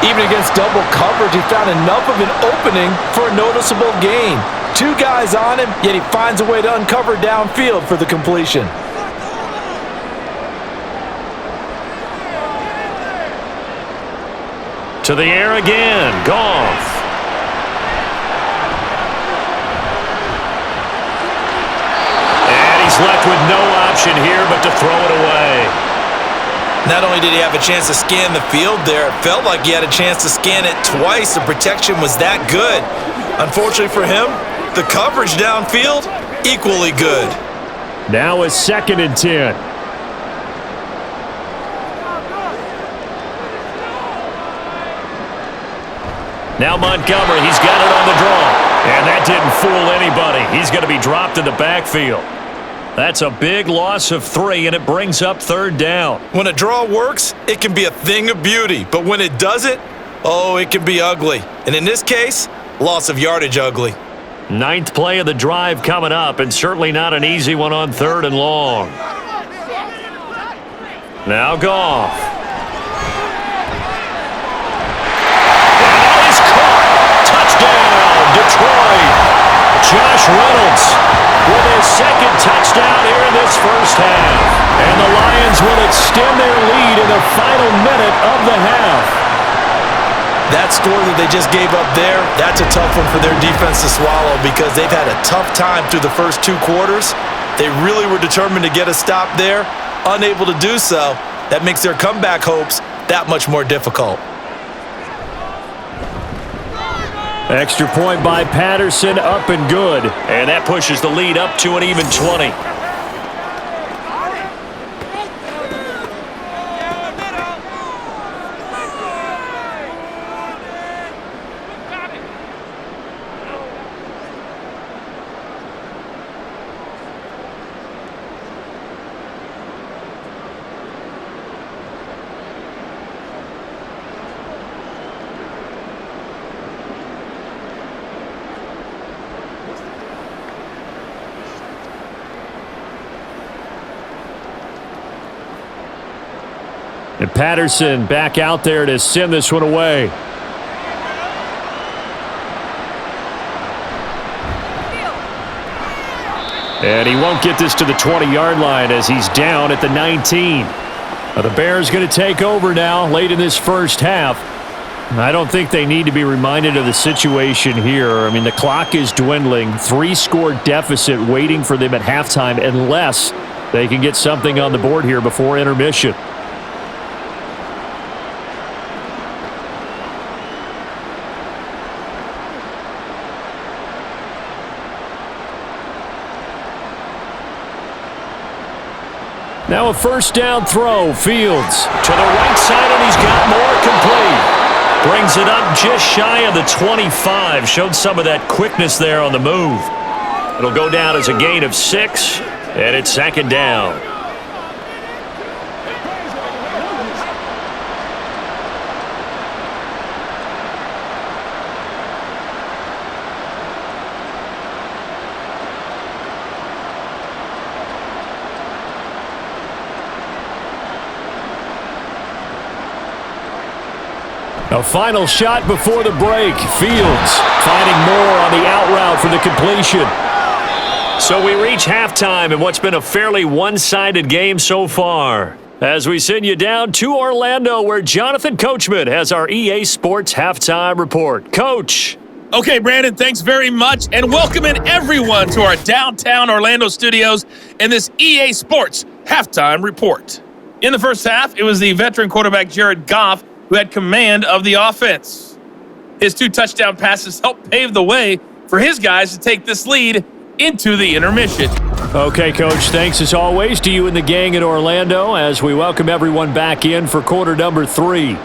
Even against double coverage, he found enough of an opening for a noticeable gain. 2 guys on him, yet he finds a way to uncover downfield for the completion. To the air again, Goff. And he's left with no option here but to throw it away. Not only did he have a chance to scan the field there, it felt like he had a chance to scan it twice. The protection was that good. Unfortunately for him, the coverage downfield, equally good. Now a 2nd and 10. Now Montgomery, he's got it on the draw. And that didn't fool anybody. He's going to be dropped in the backfield. That's a big loss of 3, and it brings up 3rd down. When a draw works, it can be a thing of beauty. But when it doesn't, oh, it can be ugly. And in this case, loss of yardage ugly. 9th play of the drive coming up, and certainly not an easy one on 3rd and long. Now Goff. And that is caught. Touchdown, Detroit. Josh Reynolds with his 2nd touchdown here in this 1st half. And the Lions will extend their lead in the final minute of the half. That score that they just gave up there, that's a tough one for their defense to swallow because they've had a tough time through the first 2 quarters. They really were determined to get a stop there, unable to do so. That makes their comeback hopes that much more difficult. Extra point by Patterson, up and good. And that pushes the lead up to an even 20. And Patterson back out there to send this one away. And he won't get this to the 20-yard line as he's down at the 19. Now the Bears going to take over now late in this first half. I don't think they need to be reminded of the situation here. I mean, the clock is dwindling. 3-score deficit waiting for them at halftime unless they can get something on the board here before intermission. Now a first down throw. Fields To the right side, and he's got more, complete. Brings it up just shy of the 25. Showed some of that quickness there on the move. It'll go down as a gain of 6, and it's second down. A final shot before the break. Fields finding more on the out route for the completion. So we reach halftime in what's been a fairly one-sided game so far. As we send you down to Orlando, where Jonathan Coachman has our EA Sports Halftime Report. Coach. Okay, Brandon, thanks very much, and welcoming everyone to our downtown Orlando studios in this EA Sports Halftime Report. In the first half, it was the veteran quarterback Jared Goff who had command of the offense. His 2 touchdown passes helped pave the way for his guys to take this lead into the intermission. Okay, Coach, thanks as always to you and the gang in Orlando as we welcome everyone back in for quarter number 3.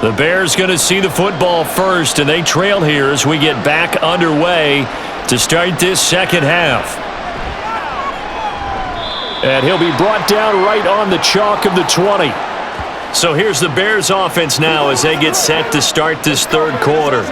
The Bears going to see the football first, and they trail here as we get back underway to start this second half. And he'll be brought down right on the chalk of the 20. So here's the Bears offense now as they get set to start this third quarter.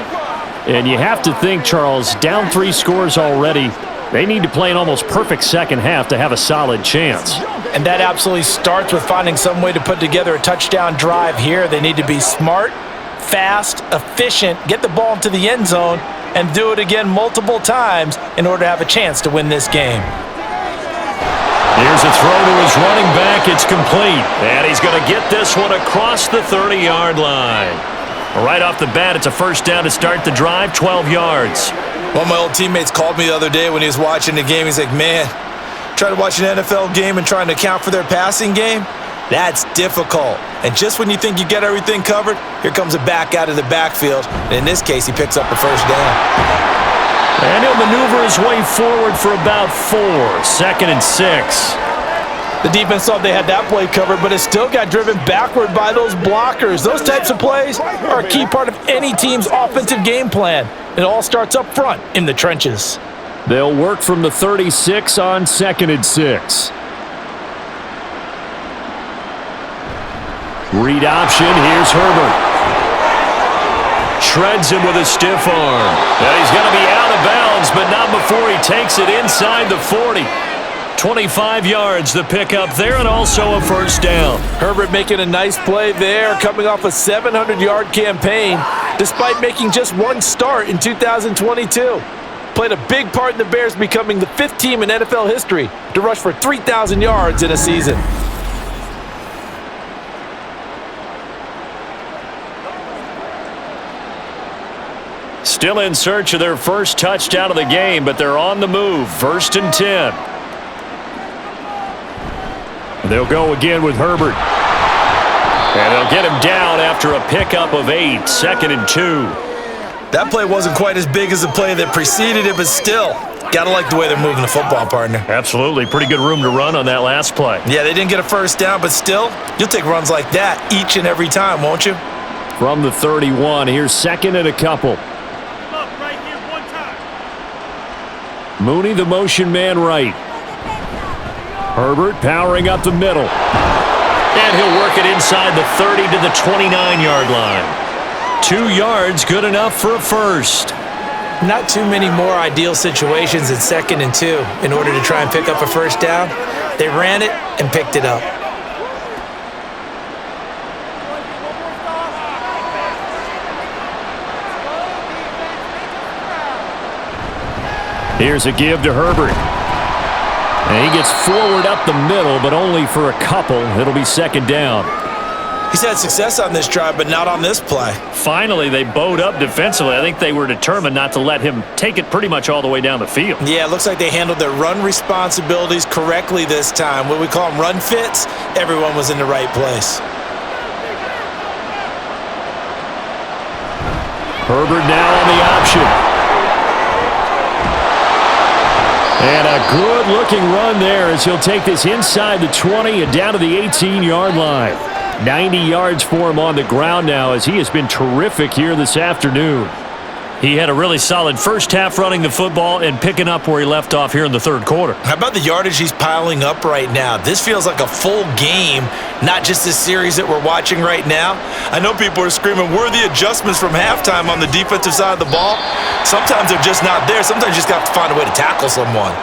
And you have to think, Charles, down 3 scores already. They need to play an almost perfect second half to have a solid chance. And that absolutely starts with finding some way to put together a touchdown drive here. They need to be smart, fast, efficient, get the ball into the end zone, and do it again multiple times in order to have a chance to win this game. Here's a throw to his running back. It's complete. And he's going to get this one across the 30-yard line. Right off the bat, it's a first down to start the drive, 12 yards. One of my old teammates called me the other day when he was watching the game. He's like, man, trying to watch an NFL game and trying to account for their passing game, that's difficult. And just when you think you get everything covered, here comes a back out of the backfield. And in this case, he picks up the first down. And he'll maneuver his way forward for about 4. 2nd and 6. The defense thought they had that play covered, but it still got driven backward by those blockers. Those types of plays are a key part of any team's offensive game plan. It all starts up front in the trenches. They'll work from the 36 on 2nd and 6. Read option. Here's Herbert. Shreds him with a stiff arm. And he's going to be out of bounds, but not before he takes it inside the 40. 25 yards the pickup there, and also a first down. Herbert making a nice play there, coming off a 700-yard campaign, despite making just one start in 2022. Played a big part in the Bears becoming the 5th team in NFL history to rush for 3,000 yards in a season. Still in search of their first touchdown of the game, but they're on the move. 1st and 10. They'll go again with Herbert. And they'll get him down after a pickup of 8. 2nd and 2. That play wasn't quite as big as the play that preceded it, but still, gotta like the way they're moving the football, partner. Absolutely. Pretty good room to run on that last play. Yeah, they didn't get a first down, but still, you'll take runs like that each and every time, won't you? From the 31, here's 2nd and a couple. Mooney, the motion man right. Herbert powering up the middle. And he'll work it inside the 30 to the 29-yard line. 2 yards, good enough for a first. Not too many more ideal situations in 2nd and 2 in order to try and pick up a first down. They ran it and picked it up. Here's a give to Herbert. And he gets forward up the middle, but only for a couple. It'll be 2nd down. He's had success on this drive, but not on this play. Finally, they bowed up defensively. I think they were determined not to let him take it pretty much all the way down the field. Yeah, it looks like they handled their run responsibilities correctly this time. What we call them run fits, everyone was in the right place. Herbert now on the option. And a good-looking run there as he'll take this inside the 20 and down to the 18-yard line. 90 yards for him on the ground now as he has been terrific here this afternoon. He had a really solid first half running the football and picking up where he left off here in the 3rd quarter. How about the yardage he's piling up right now? This feels like a full game, not just this series that we're watching right now. I know people are screaming, where are the adjustments from halftime on the defensive side of the ball? Sometimes they're just not there. Sometimes you just have to find a way to tackle someone.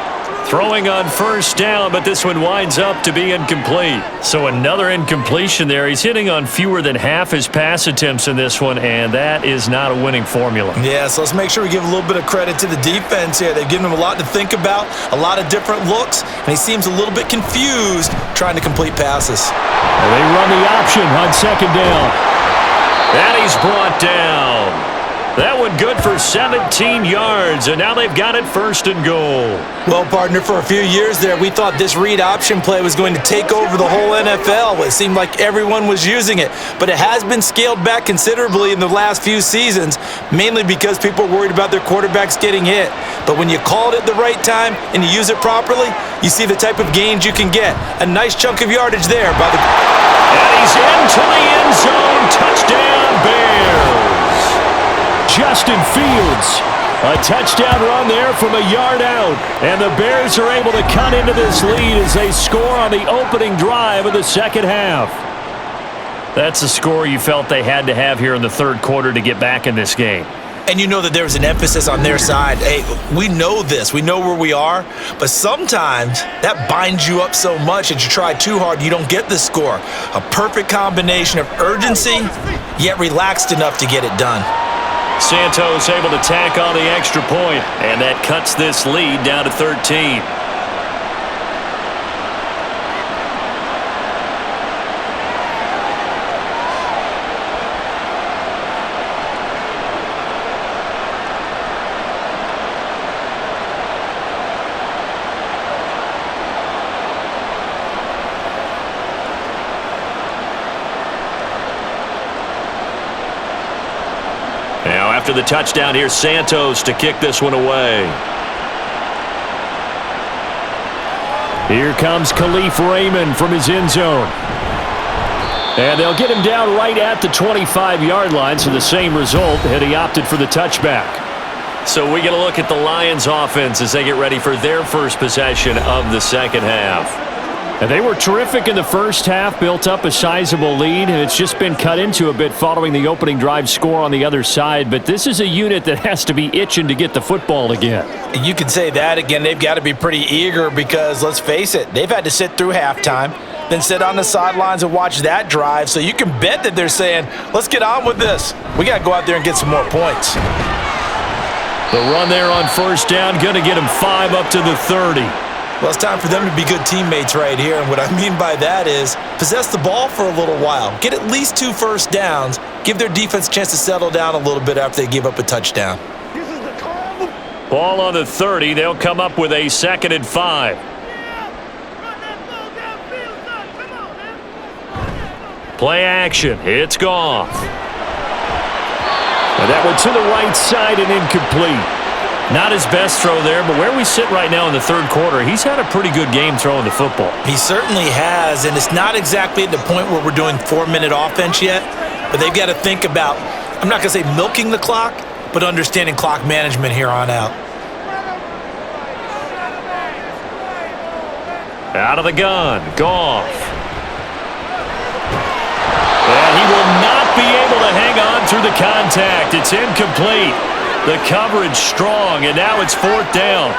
Throwing on first down, but this one winds up to be incomplete. So another incompletion there. He's hitting on fewer than half his pass attempts in this one, and that is not a winning formula. Yeah, so let's make sure we give a little bit of credit to the defense here. They've given him a lot to think about, a lot of different looks, and he seems a little bit confused trying to complete passes. And they run the option on 2nd down. And he's brought down. That one good for 17 yards, and now they've got it 1st and goal. Well, partner, for a few years there, we thought this read option play was going to take over the whole NFL. It seemed like everyone was using it, but it has been scaled back considerably in the last few seasons, mainly because people are worried about their quarterbacks getting hit. But when you call it at the right time and you use it properly, you see the type of gains you can get. A nice chunk of yardage there by the... And he's into the end zone. Touchdown, Bears. Justin Fields, a touchdown run there from a yard out. And the Bears are able to cut into this lead as they score on the opening drive of the 2nd half. That's a score you felt they had to have here in the 3rd quarter to get back in this game. And you know that there was an emphasis on their side. Hey, we know this. We know where we are. But sometimes that binds you up so much that you try too hard, you don't get the score. A perfect combination of urgency, yet relaxed enough to get it done. Santos able to tack on the extra point, and that cuts this lead down to 13. After the touchdown, here's Santos to kick this one away. Here comes Khalif Raymond from his end zone. And they'll get him down right at the 25-yard line, so the same result had he opted for the touchback. So we get a look at the Lions offense as they get ready for their first possession of the 2nd half. And they were terrific in the first half, built up a sizable lead, and it's just been cut into a bit following the opening drive score on the other side. But this is a unit that has to be itching to get the football again. You can say that again. They've got to be pretty eager because, let's face it, they've had to sit through halftime, then sit on the sidelines and watch that drive. So you can bet that they're saying, let's get on with this. We got to go out there and get some more points. The run there on first down, going to get them 5 up to the 30. Well, it's time for them to be good teammates right here. And what I mean by that is possess the ball for a little while. Get at least 2 first downs. Give their defense a chance to settle down a little bit after they give up a touchdown. Ball on the 30. They'll come up with a 2nd and 5. Play action. It's Goff. And that one to the right side and incomplete. Not his best throw there, but where we sit right now in the third quarter, he's had a pretty good game throwing the football. He certainly has, and it's not exactly at the point where we're doing 4-minute offense yet, but they've got to think about, I'm not going to say milking the clock, but understanding clock management here on out. Out of the gun, Goff. And he will not be able to hang on through the contact. It's incomplete. The coverage strong, and now it's 4th down.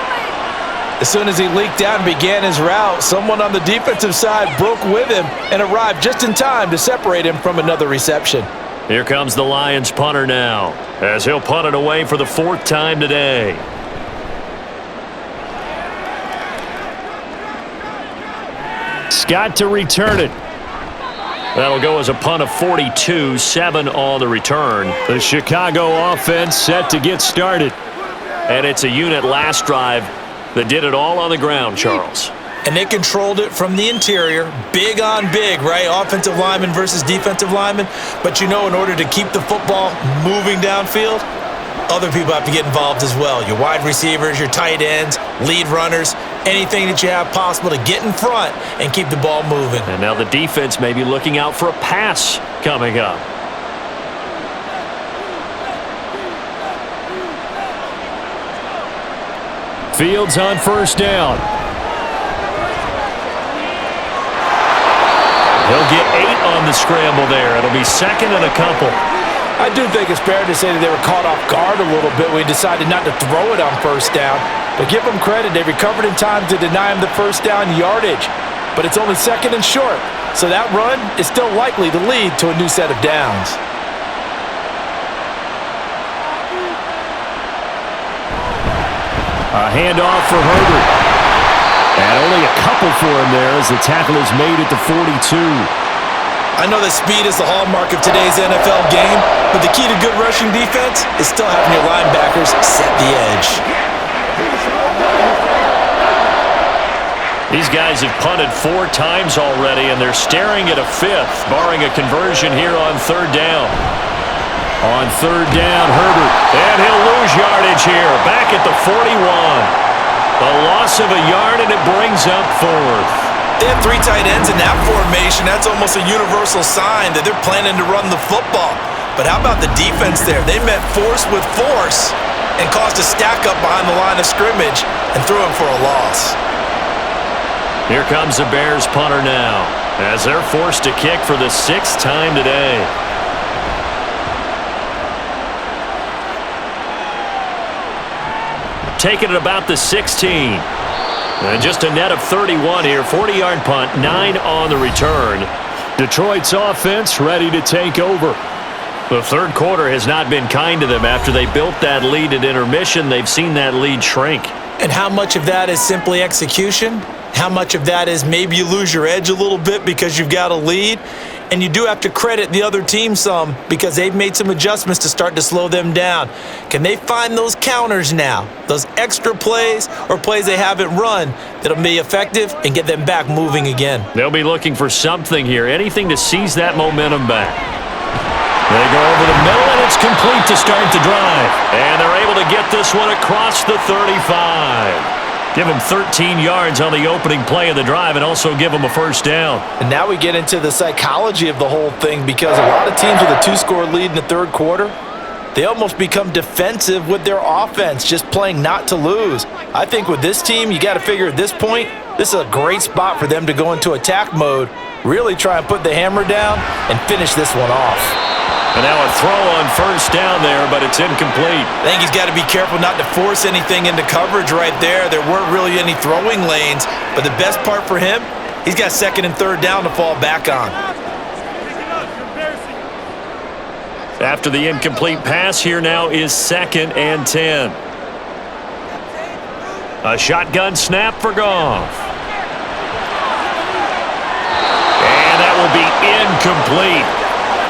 As soon as he leaked out and began his route, someone on the defensive side broke with him and arrived just in time to separate him from another reception. Here comes the Lions punter now, as he'll punt it away for the 4th time today. Scott to return it. That'll go as a punt of 42, 7 on the return. The Chicago offense set to get started. And it's a unit last drive that did it all on the ground, Charles. And they controlled it from the interior, big on big, right? Offensive lineman versus defensive lineman. But you know, in order to keep the football moving downfield, other people have to get involved as well. Your wide receivers, your tight ends, lead runners, anything that you have possible to get in front and keep the ball moving. And now the defense may be looking out for a pass coming up. Fields on first down. He'll get 8 on the scramble there. It'll be 2nd and a couple. I do think it's fair to say that they were caught off guard a little bit when we decided not to throw it on first down. But give them credit. They recovered in time to deny him the first down yardage. But it's only 2nd and short. So that run is still likely to lead to a new set of downs. A handoff for Herbert. And only a couple for him there as the tackle is made at the 42. I know that speed is the hallmark of today's NFL game, but the key to good rushing defense is still having your linebackers set the edge. These guys have punted 4 times already, and they're staring at a 5th, barring a conversion here on 3rd down. On 3rd down, Herbert. And he'll lose yardage here, back at the 41. A loss of a yard, and it brings up 4th. They have 3 tight ends in that formation. That's almost a universal sign that they're planning to run the football. But how about the defense there? They met force with force and caused a stack up behind the line of scrimmage and threw him for a loss. Here comes the Bears punter now, as they're forced to kick for the 6th time today. Taking it about the 16. And just a net of 31 here, 40-yard punt, 9 on the return. Detroit's offense ready to take over. The third quarter has not been kind to them. After they built that lead at intermission, they've seen that lead shrink. And how much of that is simply execution? How much of that is maybe you lose your edge a little bit because you've got a lead? And you do have to credit the other team some because they've made some adjustments to start to slow them down. Can they find those counters now, those extra plays or plays they haven't run that'll be effective and get them back moving again? They'll be looking for something here, anything to seize that momentum back. They go over the middle, and it's complete to start the drive. And they're able to get this one across the 35. Give them 13 yards on the opening play of the drive and also give them a first down. And now we get into the psychology of the whole thing because a lot of teams with a 2-score lead in the third quarter, they almost become defensive with their offense, just playing not to lose. I think with this team, you got to figure at this point, This is a great spot for them to go into attack mode, really try and put the hammer down and finish this one off. And now a throw on first down there, but it's incomplete. I think he's got to be careful not to force anything into coverage right there. There weren't really any throwing lanes, but the best part for him, he's got second and third down to fall back on. After the incomplete pass, here now is 2nd and 10. A shotgun snap for Goff. And that will be incomplete.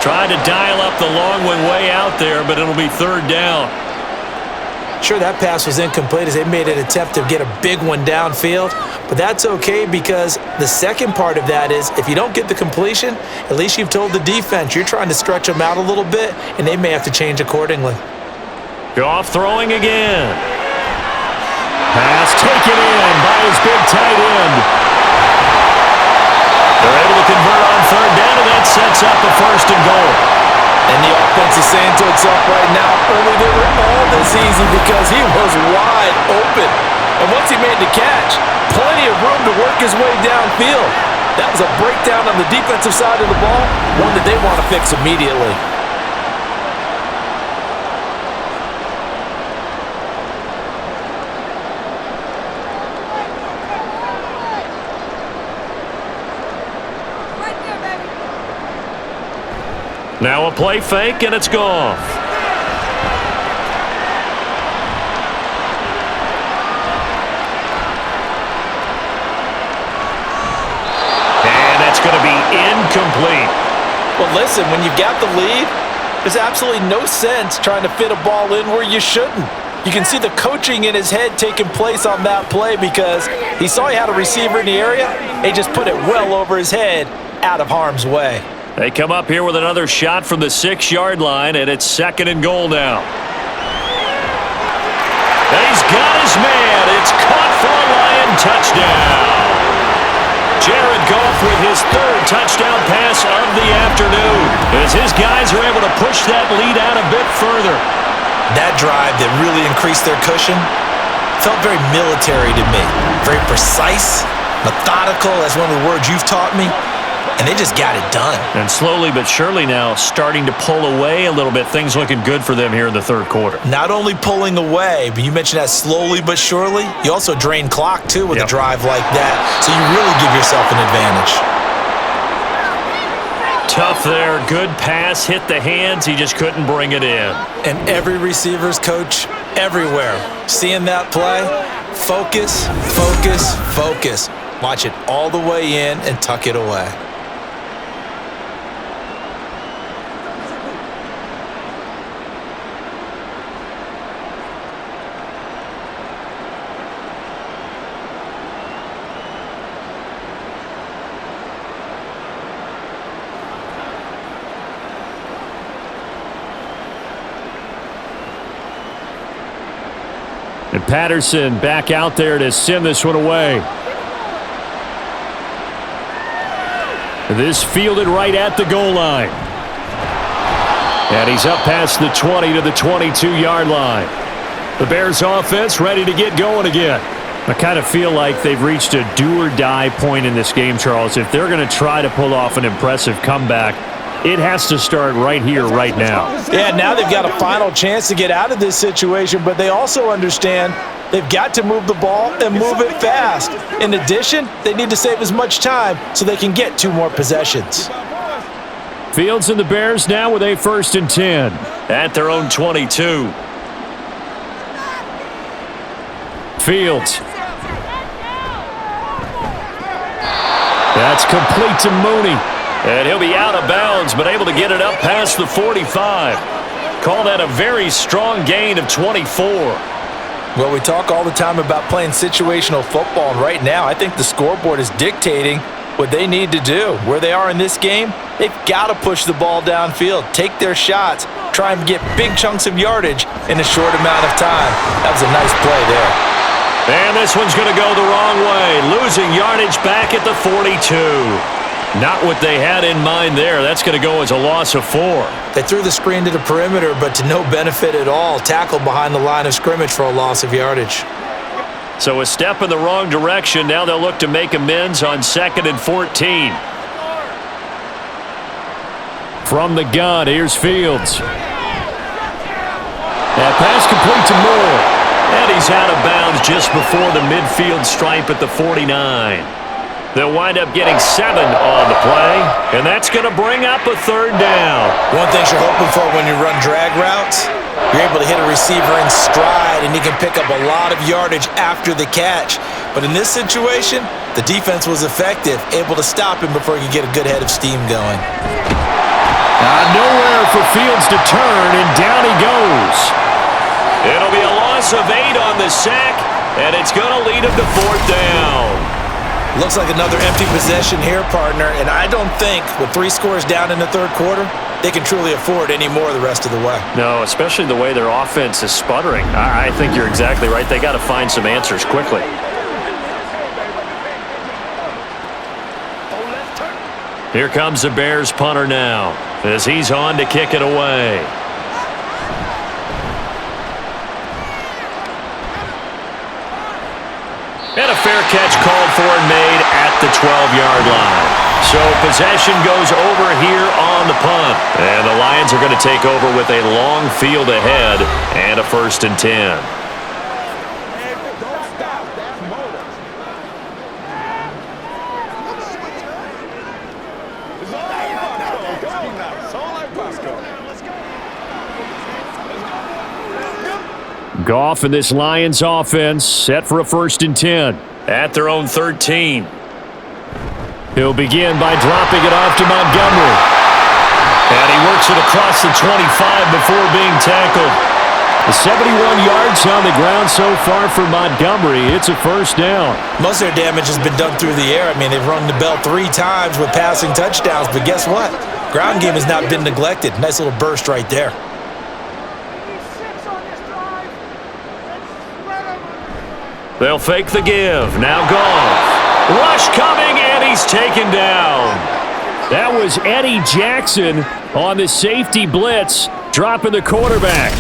Trying to dial up the long one way out there, but it'll be third down. Sure, that pass was incomplete as they made an attempt to get a big one downfield, but that's okay because the second part of that is if you don't get the completion, at least you've told the defense you're trying to stretch them out a little bit, and they may have to change accordingly. Goff throwing again. Pass taken in by his big tight end. They're able to convert on third down, and that sets up a 1st and goal. And the offense is saying to itself right now, early they were all this easy because he was wide open. And once he made the catch, plenty of room to work his way downfield. That was a breakdown on the defensive side of the ball, one that they want to fix immediately. Now a play fake, and it's Goff. And that's going to be incomplete. Well, listen, when you've got the lead, there's absolutely no sense trying to fit a ball in where you shouldn't. You can see the coaching in his head taking place on that play because he saw he had a receiver in the area. He just put it well over his head, out of harm's way. They come up here with another shot from the 6-yard line, and it's 2nd and goal now. And he's got his man. It's caught for a Lion touchdown. Jared Goff with his 3rd touchdown pass of the afternoon as his guys are able to push that lead out a bit further. That drive that really increased their cushion felt very military to me. Very precise, methodical, that's one of the words you've taught me. And they just got it done. And slowly but surely now starting to pull away a little bit. Things looking good for them here in the 3rd quarter. Not only pulling away, but you mentioned that slowly but surely. You also drain clock, too, with a drive like that. So you really give yourself an advantage. Tough there. Good pass. Hit the hands. He just couldn't bring it in. And every receiver's coach everywhere. Seeing that play, focus, focus, focus. Watch it all the way in and tuck it away. And Patterson back out there to send this one away. This fielded right at the goal line. And he's up past the 20 to the 22-yard line. The Bears offense ready to get going again. I kind of feel like they've reached a do-or-die point in this game, Charles. If they're going to try to pull off an impressive comeback, it has to start right here, right now. Yeah, now they've got a final chance to get out of this situation, but they also understand they've got to move the ball and move it fast. In addition, they need to save as much time so they can get 2 more possessions. Fields and the Bears now with a 1st and 10. At their own 22. Fields. That's complete to Mooney. And he'll be out of bounds, but able to get it up past the 45. Call that a very strong gain of 24. Well, we talk all the time about playing situational football, and right now I think the scoreboard is dictating what they need to do. Where they are in this game, they've got to push the ball downfield, take their shots, try and get big chunks of yardage in a short amount of time. That was a nice play there. And this one's going to go the wrong way, losing yardage back at the 42. Not what they had in mind there. That's going to go as a loss of 4. They threw the screen to the perimeter, but to no benefit at all. Tackled behind the line of scrimmage for a loss of yardage. So a step in the wrong direction. Now they'll look to make amends on 2nd and 14. From the gun, here's Fields. That pass complete to Moore. And he's out of bounds just before the midfield stripe at the 49. They'll wind up getting 7 on the play, and that's going to bring up a 3rd down. One thing you're hoping for when you run drag routes, you're able to hit a receiver in stride, and he can pick up a lot of yardage after the catch. But in this situation, the defense was effective, able to stop him before he could get a good head of steam going. Nowhere for Fields to turn, and down he goes. It'll be a loss of 8 on the sack, and it's going to lead him to 4th down. Looks like another empty possession here, partner, and I don't think with 3 scores down in the 3rd quarter, they can truly afford any more the rest of the way. No, especially the way their offense is sputtering. I think you're exactly right. They got to find some answers quickly. Here comes the Bears punter now as he's on to kick it away. And a fair catch called for and made at the 12-yard line. So possession goes over here on the punt. And the Lions are going to take over with a long field ahead and a 1st and 10. Goff and this Lions offense set for a 1st and 10. At their own 13. He'll begin by dropping it off to Montgomery. And he works it across the 25 before being tackled. The 71 yards on the ground so far for Montgomery. It's a 1st down. Most of their damage has been done through the air. I mean, they've rung the bell 3 times with passing touchdowns, but guess what? Ground game has not been neglected. Nice little burst right there. They'll fake the give. Now Goff. Rush coming, and he's taken down. That was Eddie Jackson on the safety blitz, dropping the quarterback.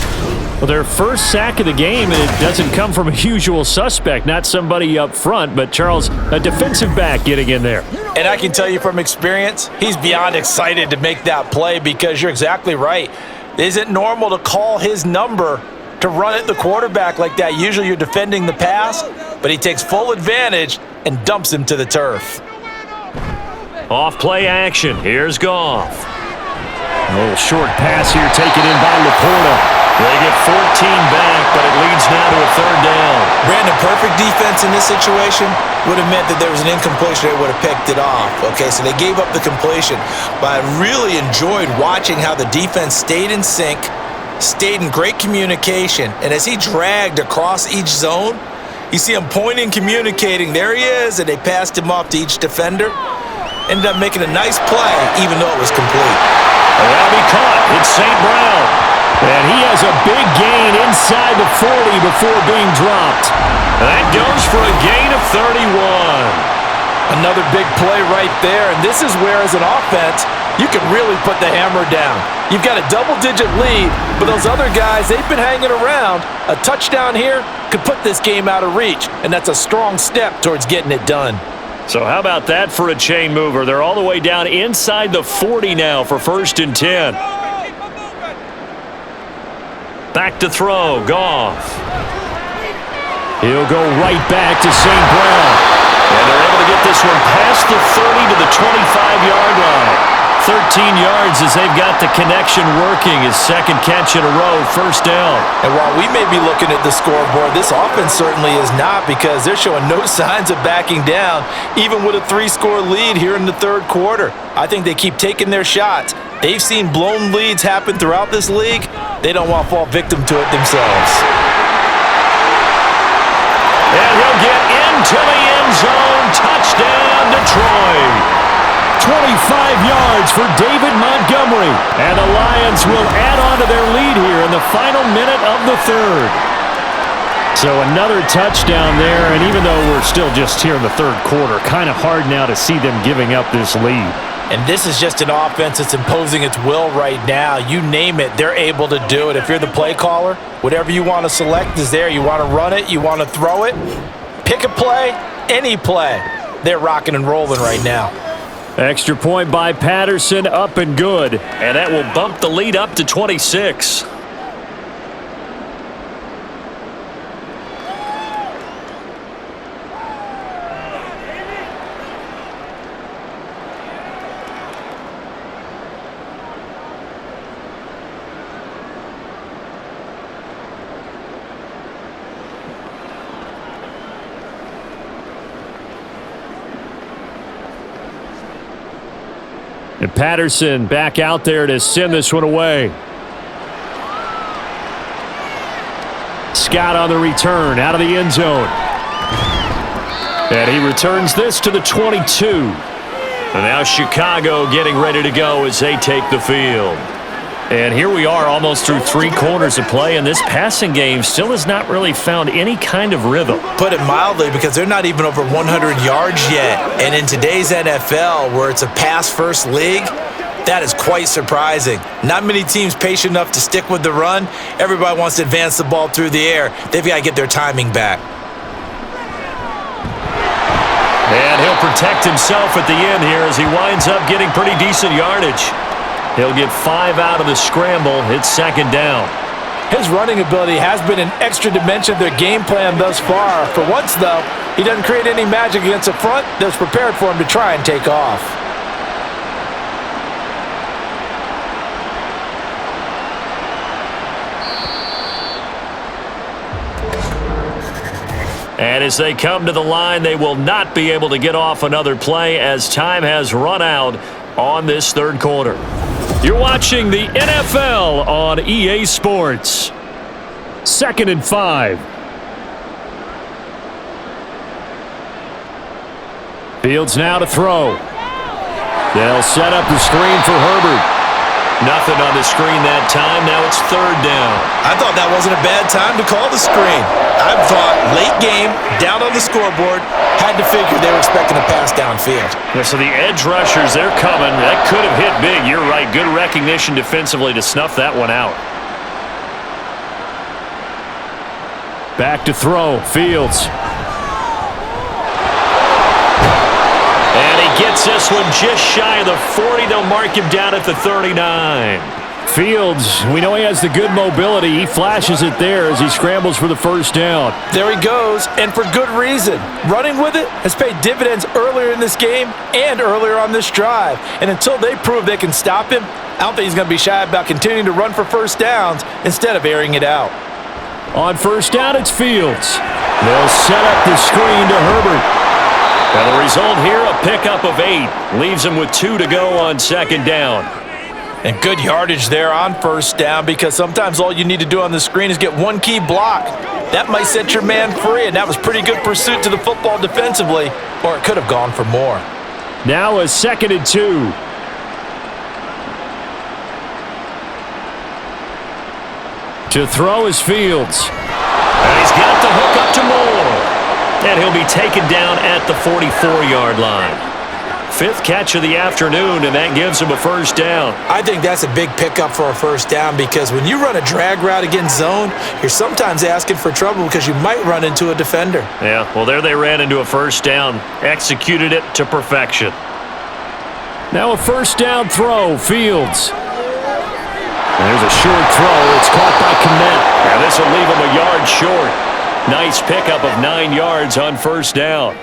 Well, their first sack of the game, and it doesn't come from a usual suspect, not somebody up front, but Charles, a defensive back getting in there. And I can tell you from experience, he's beyond excited to make that play because you're exactly right. It isn't normal to call his number to run at the quarterback like that. Usually you're defending the pass, but he takes full advantage and dumps him to the turf. Off play action. Here's Goff. A little short pass here taken in by Laporta. They get 14 back, but it leads now to a 3rd down. Brandon, perfect defense in this situation would have meant that there was an incompletion. They would have picked it off. Okay, so they gave up the completion. But I really enjoyed watching how the defense stayed in sync, stayed in great communication, and as he dragged across each zone, you see him pointing, communicating. There he is, and they passed him off to each defender. Ended up making a nice play, even though it was complete. That'll be caught. It's St. Brown. And he has a big gain inside the 40 before being dropped. That goes for a gain of 31. Another big play right there, and this is where, as an offense, you can really put the hammer down. You've got a double-digit lead, but those other guys, they've been hanging around. A touchdown here could put this game out of reach, and that's a strong step towards getting it done. So how about that for a chain mover? They're all the way down inside the 40 now for 1st and 10. Back to throw, Goff. He'll go right back to St. Brown. And they're able to get this one past the 30 to the 25-yard line. 13 yards as they've got the connection working. His 2nd catch in a row, 1st down. And while we may be looking at the scoreboard, this offense certainly is not, because they're showing no signs of backing down, even with a 3-score lead here in the 3rd quarter. I think they keep taking their shots. They've seen blown leads happen throughout this league. They don't want to fall victim to it themselves. And he'll get into the end zone. Touchdown, Detroit. 25 yards for David Montgomery. And the Lions will add on to their lead here in the final minute of the 3rd. So another touchdown there, and even though we're still just here in the 3rd quarter, kind of hard now to see them giving up this lead. And this is just an offense that's imposing its will right now. You name it, they're able to do it. If you're the play caller, whatever you want to select is there. You want to run it, you want to throw it, Pick a play, any play. They're rocking and rolling right now. Extra point by Patterson, up and good. And that will bump the lead up to 26. And Patterson back out there to send this one away. Scott on the return, out of the end zone. And he returns this to the 22. And now Chicago getting ready to go as they take the field. And here we are almost through 3 quarters of play, and this passing game still has not really found any kind of rhythm. Put it mildly, because they're not even over 100 yards yet. And in today's NFL, where it's a pass-first league, that is quite surprising. Not many teams patient enough to stick with the run. Everybody wants to advance the ball through the air. They've got to get their timing back. And he'll protect himself at the end here as he winds up getting pretty decent yardage. He'll get 5 out of the scramble. It's second down. His running ability has been an extra dimension of their game plan thus far. For once, though, he doesn't create any magic against the front that's prepared for him to try and take off. And as they come to the line, they will not be able to get off another play as time has run out on this third quarter. You're watching the NFL on EA Sports. 2nd and 5. Fields now to throw. They'll set up the screen for Herbert. Nothing on the screen that time. Now it's third down. I thought that wasn't a bad time to call the screen. I thought late game, down on the scoreboard, had to figure they were expecting a pass downfield. Yeah, so the edge rushers, they're coming. That could have hit big. You're right. Good recognition defensively to snuff that one out. Back to throw. Fields. And he gets this one just shy of the 40. They'll mark him down at the 39. Fields, we know he has the good mobility. He flashes it there as he scrambles for the first down. There he goes, and for good reason. Running with it has paid dividends earlier in this game and earlier on this drive. And until they prove they can stop him, I don't think he's going to be shy about continuing to run for first downs instead of airing it out. On first down, it's Fields. They'll set up the screen to Herbert. And the result here, a pickup of 8. Leaves him with 2 to go on second down. And good yardage there on first down, because sometimes all you need to do on the screen is get one key block. That might set your man free, and that was pretty good pursuit to the football defensively, or it could have gone for more. Now a 2nd and 2. To throw is Fields. And he's got the hook up to Moore. And he'll be taken down at the 44-yard line. 5th catch of the afternoon, and that gives him a first down. I think that's a big pickup for a first down, because when you run a drag route against zone, you're sometimes asking for trouble because you might run into a defender. Yeah, well, there they ran into a first down. Executed it to perfection. Now a first down throw, Fields. There's a short throw. It's caught by Kmet. And this will leave him a yard short. Nice pickup of 9 yards on first down.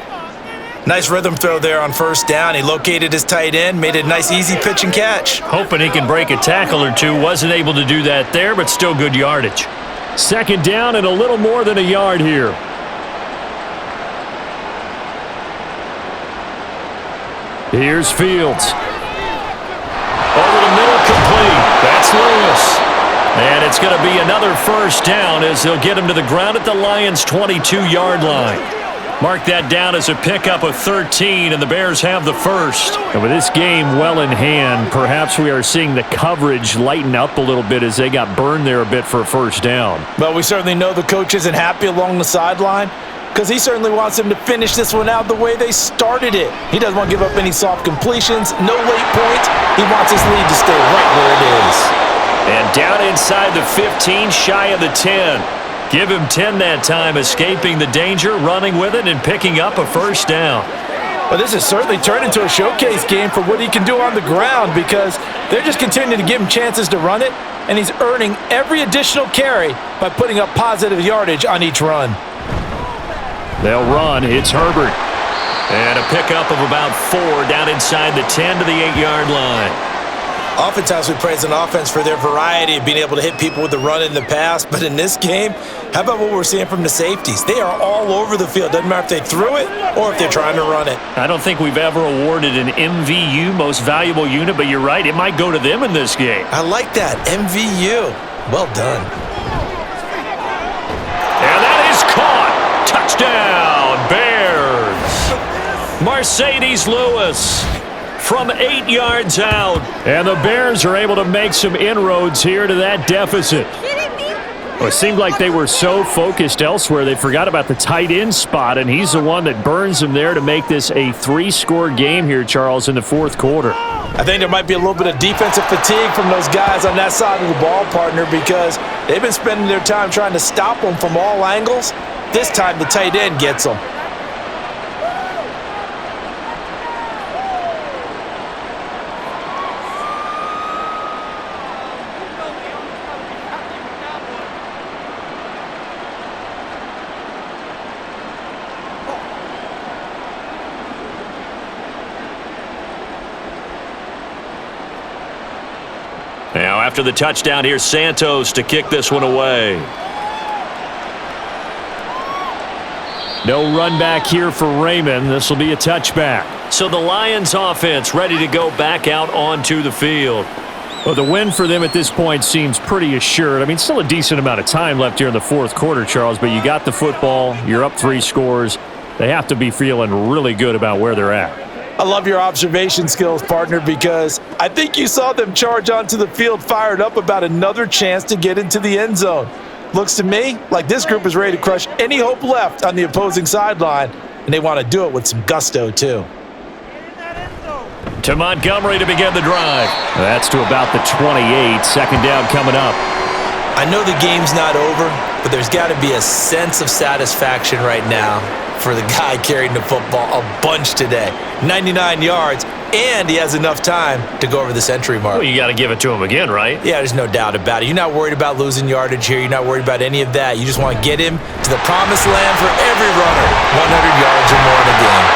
Nice rhythm throw there on first down. He located his tight end, made a nice easy pitch and catch. Hoping he can break a tackle or two. Wasn't able to do that there, but still good yardage. Second down and a little more than a yard here. Here's Fields. Over the middle, complete. That's Lewis. And it's going to be another first down as they'll get him to the ground at the Lions' 22-yard line. Mark that down as a pickup of 13, and the Bears have the first. And with this game well in hand, perhaps we are seeing the coverage lighten up a little bit as they got burned there a bit for a first down. But we certainly know the coach isn't happy along the sideline, because he certainly wants them to finish this one out the way they started it. He doesn't want to give up any soft completions, no late points. He wants his lead to stay right where it is. And down inside the 15, shy of the 10. Give him 10 that time, escaping the danger, running with it, and picking up a first down. Well, this has certainly turned into a showcase game for what he can do on the ground because they're just continuing to give him chances to run it, and he's earning every additional carry by putting up positive yardage on each run. They'll run. It's Herbert. And a pickup of about 4 down inside the 10 to the 8-yard line. Oftentimes we praise an offense for their variety of being able to hit people with the run in the pass, but in this game, how about what we're seeing from the safeties? They are all over the field. Doesn't matter if they threw it or if they're trying to run it. I don't think we've ever awarded an MVU, most valuable unit, but you're right, it might go to them in this game. I like that, MVU. Well done. And that is caught. Touchdown, Bears. Mercedes Lewis from 8 yards out. And the Bears are able to make some inroads here to that deficit. Well, it seemed like they were so focused elsewhere they forgot about the tight end spot, and he's the one that burns them there to make this a 3-score game here, Charles, in the fourth quarter. I think there might be a little bit of defensive fatigue from those guys on that side of the ball, partner, because they've been spending their time trying to stop them from all angles. This time the tight end gets them. Now, after the touchdown, here's Santos to kick this one away. No run back here for Raymond. This will be a touchback. So the Lions offense ready to go back out onto the field. Well, the win for them at this point seems pretty assured. I mean, still a decent amount of time left here in the fourth quarter, Charles, but you got the football. You're up 3 scores. They have to be feeling really good about where they're at. I love your observation skills, partner, because I think you saw them charge onto the field fired up about another chance to get into the end zone. Looks to me like this group is ready to crush any hope left on the opposing sideline, and they want to do it with some gusto, too. To Montgomery to begin the drive. That's to about the 28. Second down coming up. I know the game's not over, but there's got to be a sense of satisfaction right now for the guy carrying the football a bunch today. 99 yards, and he has enough time to go over the century mark. Well, you got to give it to him again, right? Yeah, there's no doubt about it. You're not worried about losing yardage here. You're not worried about any of that. You just want to get him to the promised land for every runner. 100 yards or more in a game.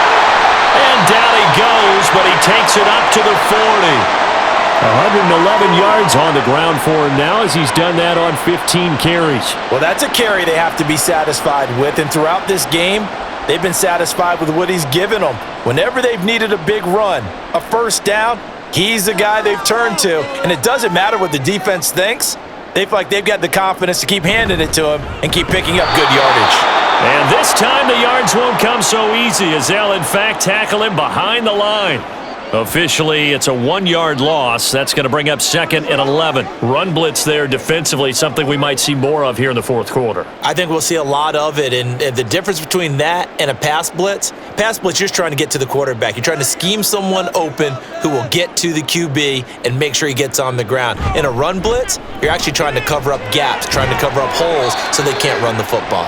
And down he goes, but he takes it up to the 40. 111 yards on the ground for him now as he's done that on 15 carries. Well, that's a carry they have to be satisfied with, and throughout this game, they've been satisfied with what he's given them. Whenever they've needed a big run, a first down, he's the guy they've turned to. And it doesn't matter what the defense thinks. They feel like they've got the confidence to keep handing it to him and keep picking up good yardage. And this time the yards won't come so easy as they'll, in fact, tackle him behind the line. Officially, it's a 1-yard loss. That's going to bring up 2nd and 11. Run blitz there defensively, something we might see more of here in the fourth quarter. I think we'll see a lot of it, and the difference between that and a pass blitz, you're just trying to get to the quarterback. You're trying to scheme someone open who will get to the QB and make sure he gets on the ground. In a run blitz, you're actually trying to cover up gaps, trying to cover up holes so they can't run the football.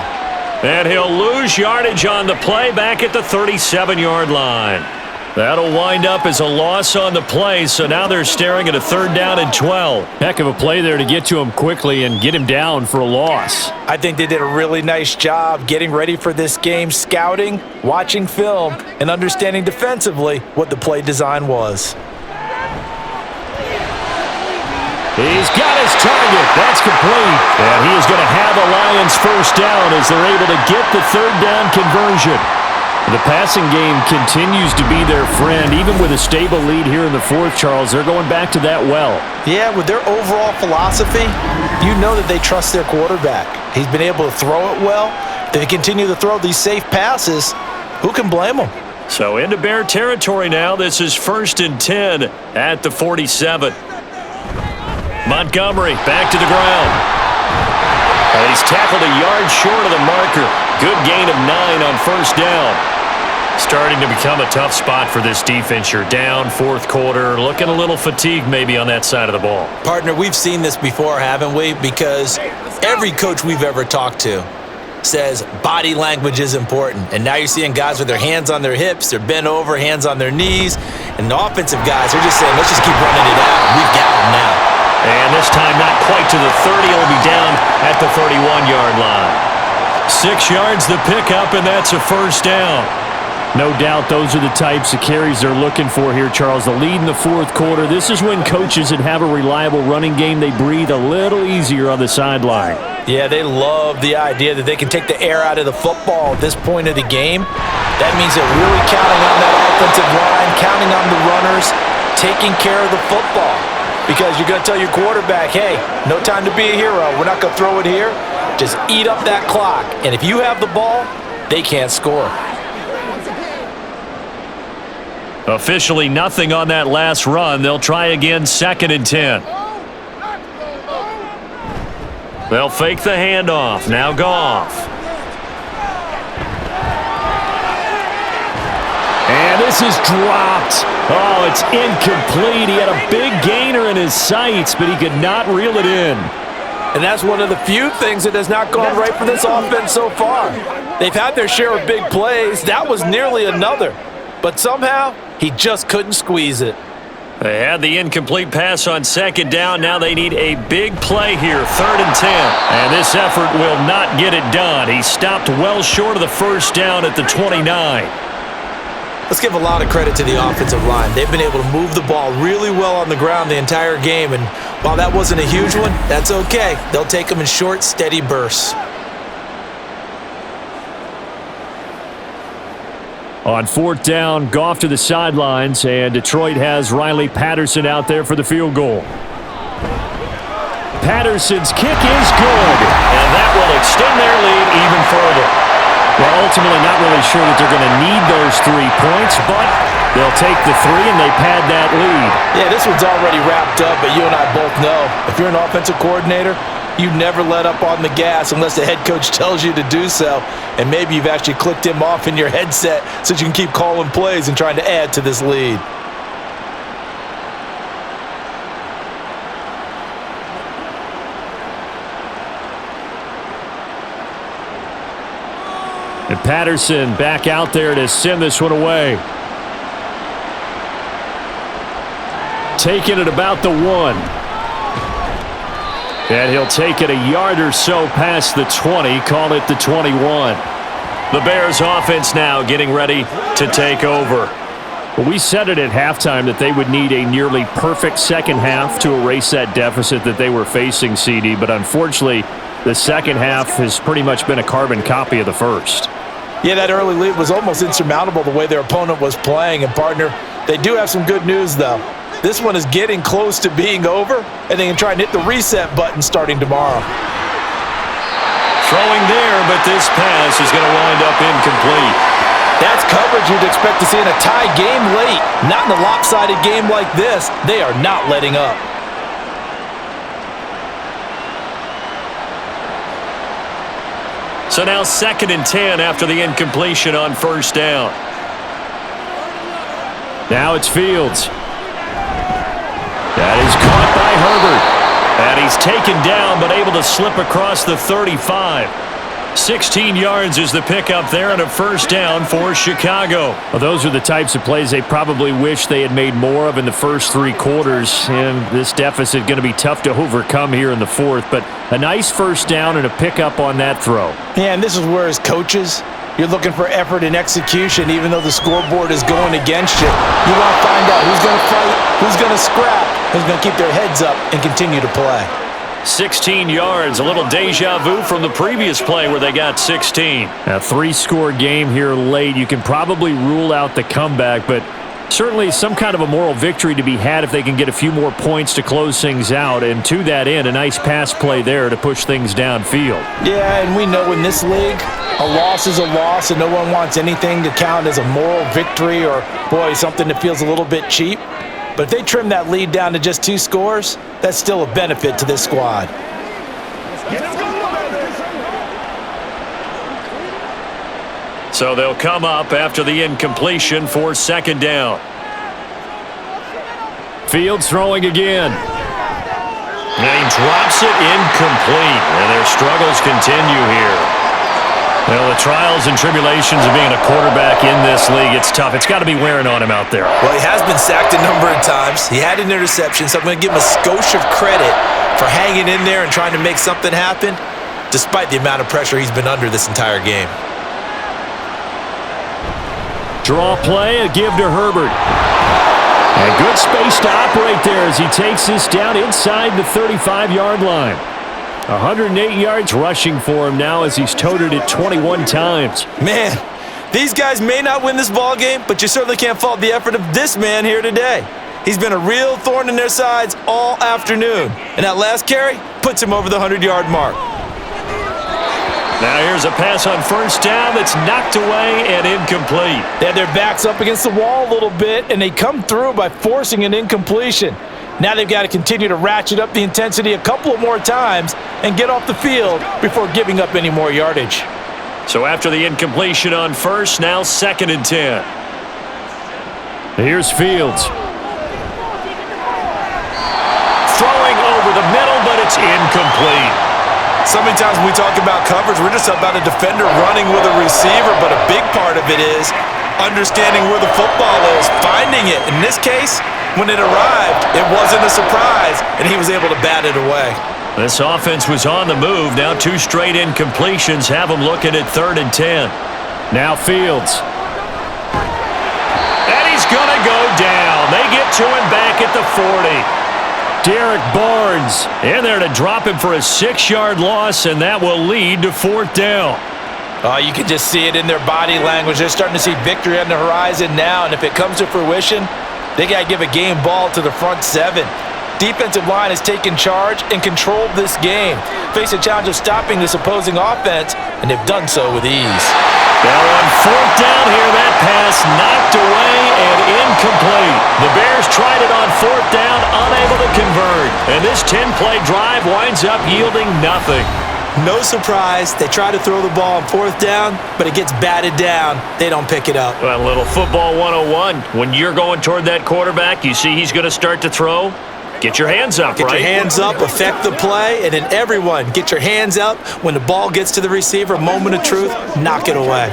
And he'll lose yardage on the play back at the 37-yard line. That'll wind up as a loss on the play, so now they're staring at a 3rd down and 12. Heck of a play there to get to him quickly and get him down for a loss. I think they did a really nice job getting ready for this game, scouting, watching film, and understanding defensively what the play design was. He's got his target. That's complete. And he is going to have a Lions first down as they're able to get the 3rd down conversion. The passing game continues to be their friend. Even with a stable lead here in the fourth, Charles, they're going back to that well. Yeah, with their overall philosophy, you know that they trust their quarterback. He's been able to throw it well. They continue to throw these safe passes. Who can blame them? So into Bear territory now. This is 1st and 10 at the 47. Montgomery back to the ground. And he's tackled a yard short of the marker. Good gain of 9 on 1st down. Starting to become a tough spot for this defense. You're down fourth quarter, looking a little fatigued maybe on that side of the ball. Partner, we've seen this before, haven't we? Because every coach we've ever talked to says body language is important. And now you're seeing guys with their hands on their hips, they're bent over, hands on their knees. And the offensive guys are just saying, let's just keep running it out. We've got them now. And this time not quite to the 30. It'll be down at the 31-yard line. 6 yards the pickup, and that's a first down. No doubt those are the types of carries they're looking for here, Charles. The lead in the fourth quarter. This is when coaches that have a reliable running game, they breathe a little easier on the sideline. Yeah, they love the idea that they can take the air out of the football at this point of the game. That means they're really counting on that offensive line, counting on the runners, taking care of the football. Because you're going to tell your quarterback, hey, no time to be a hero. We're not going to throw it here. Just eat up that clock. And if you have the ball, they can't score. Officially nothing on that last run. They'll try again, 2nd and 10. They'll fake the handoff. Now Goff. And this is dropped. Oh, it's incomplete. He had a big gainer in his sights, but he could not reel it in. And that's one of the few things that has not gone right for this offense so far. They've had their share of big plays. That was nearly another. But somehow, he just couldn't squeeze it. They had the incomplete pass on 2nd down. Now they need a big play here, 3rd and 10. And this effort will not get it done. He stopped well short of the first down at the 29. Let's give a lot of credit to the offensive line. They've been able to move the ball really well on the ground the entire game. And while that wasn't a huge one, that's okay. They'll take them in short, steady bursts. On 4th down, Goff to the sidelines, and Detroit has Riley Patterson out there for the field goal. Patterson's kick is good. And that will extend their lead even further. Well, ultimately not really sure that they're going to need those 3 points, but they'll take the 3 and they pad that lead. Yeah, this one's already wrapped up, but you and I both know if you're an offensive coordinator, you never let up on the gas unless the head coach tells you to do so. And maybe you've actually clicked him off in your headset so you can keep calling plays and trying to add to this lead. And Patterson back out there to send this one away. Taking it about the 1. And he'll take it a yard or so past the 20, call it the 21. The Bears offense now getting ready to take over. Well, we said it at halftime that they would need a nearly perfect second half to erase that deficit that they were facing, CD, but unfortunately, the second half has pretty much been a carbon copy of the first. Yeah, that early lead was almost insurmountable the way their opponent was playing. And, partner, they do have some good news, though. This one is getting close to being over, and they can try and hit the reset button starting tomorrow. Throwing there, but this pass is going to wind up incomplete. That's coverage you'd expect to see in a tie game late. Not in a lopsided game like this. They are not letting up. So now 2nd and 10 after the incompletion on 1st down. Now it's Fields. That is caught by Herbert. And he's taken down but able to slip across the 35. 16 yards is the pickup there and a first down for Chicago. Well, those are the types of plays they probably wish they had made more of in the first 3 quarters. And this deficit going to be tough to overcome here in the 4th. But a nice first down and a pickup on that throw. Yeah, and this is where as coaches, you're looking for effort and execution even though the scoreboard is going against you. You want to find out who's going to fight, who's going to scrap, who's going to keep their heads up and continue to play. 16 yards, a little deja vu from the previous play where they got 16. A 3-score game here late. You can probably rule out the comeback, but certainly some kind of a moral victory to be had if they can get a few more points to close things out. And to that end, a nice pass play there to push things downfield. Yeah, and we know in this league, a loss is a loss, and no one wants anything to count as a moral victory or, boy, something that feels a little bit cheap. But if they trim that lead down to just 2 scores, that's still a benefit to this squad. So they'll come up after the incompletion for second down. Fields throwing again. And he drops it incomplete, and their struggles continue here. Well, the trials and tribulations of being a quarterback in this league, it's tough. It's got to be wearing on him out there. Well, he has been sacked a number of times. He had an interception, so I'm going to give him a skosh of credit for hanging in there and trying to make something happen, despite the amount of pressure he's been under this entire game. Draw play, a give to Herbert. And good space to operate there as he takes this down inside the 35-yard line. 108 yards rushing for him now as he's toted it 21 times. Man, these guys may not win this ball game, but you certainly can't fault the effort of this man here today. He's been a real thorn in their sides all afternoon. And that last carry puts him over the 100-yard mark. Now here's a pass on first down that's knocked away and incomplete. They had their backs up against the wall a little bit, and they come through by forcing an incompletion. Now they've got to continue to ratchet up the intensity a couple of more times and get off the field before giving up any more yardage. So after the incompletion on first, now 2nd and 10. Here's Fields. Throwing over the middle, but it's incomplete. So many times when we talk about coverage, we're just about a defender running with a receiver, but a big part of it is understanding where the football is, finding it. In this case, when it arrived, it wasn't a surprise, and he was able to bat it away. This offense was on the move. Now 2 straight incompletions have them looking at 3rd and 10. Now Fields. And he's going to go down. They get to him back at the 40. Derek Barnes in there to drop him for a 6-yard loss, and that will lead to 4th down. You can just see it in their body language. They're starting to see victory on the horizon now, and if it comes to fruition, they got to give a game ball to the front 7. Defensive line has taken charge and controlled this game. Face a challenge of stopping this opposing offense, and they've done so with ease. Now on 4th down here, that pass knocked away and incomplete. The Bears tried it on 4th down, unable to convert. And this 10-play drive winds up yielding nothing. No surprise, they try to throw the ball on 4th down, but it gets batted down. They don't pick it up. Well, a little football 101. When you're going toward that quarterback, you see he's going to start to throw. Get your hands up, Get right? your hands up, affect the play, and then everyone get your hands up. When the ball gets to the receiver, moment of truth, knock it away.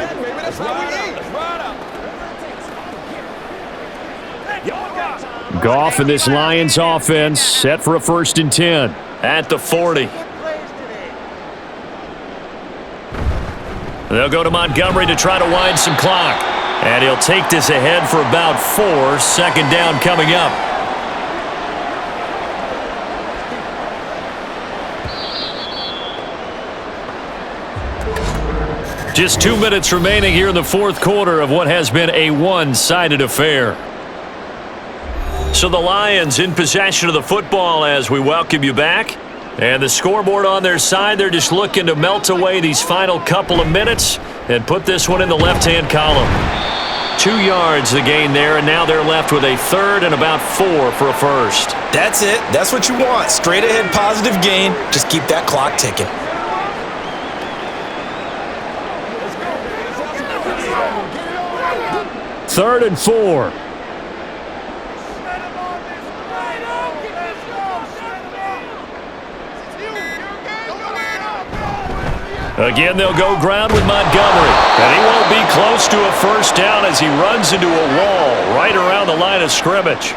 Goff and this Lions offense set for a 1st and 10. At the 40. They'll go to Montgomery to try to wind some clock. And he'll take this ahead for about 4. 2nd down coming up. Just 2 minutes remaining here in the 4th quarter of what has been a one-sided affair. So the Lions in possession of the football as we welcome you back. And the scoreboard on their side, they're just looking to melt away these final couple of minutes and put this one in the left-hand column. 2 yards the gain there, and now they're left with a 3rd and about 4 for a 1st. That's it. That's what you want. Straight ahead positive gain. Just keep that clock ticking. Third and 4. Again, they'll go ground with Montgomery. And he won't be close to a 1st down as he runs into a wall right around the line of scrimmage.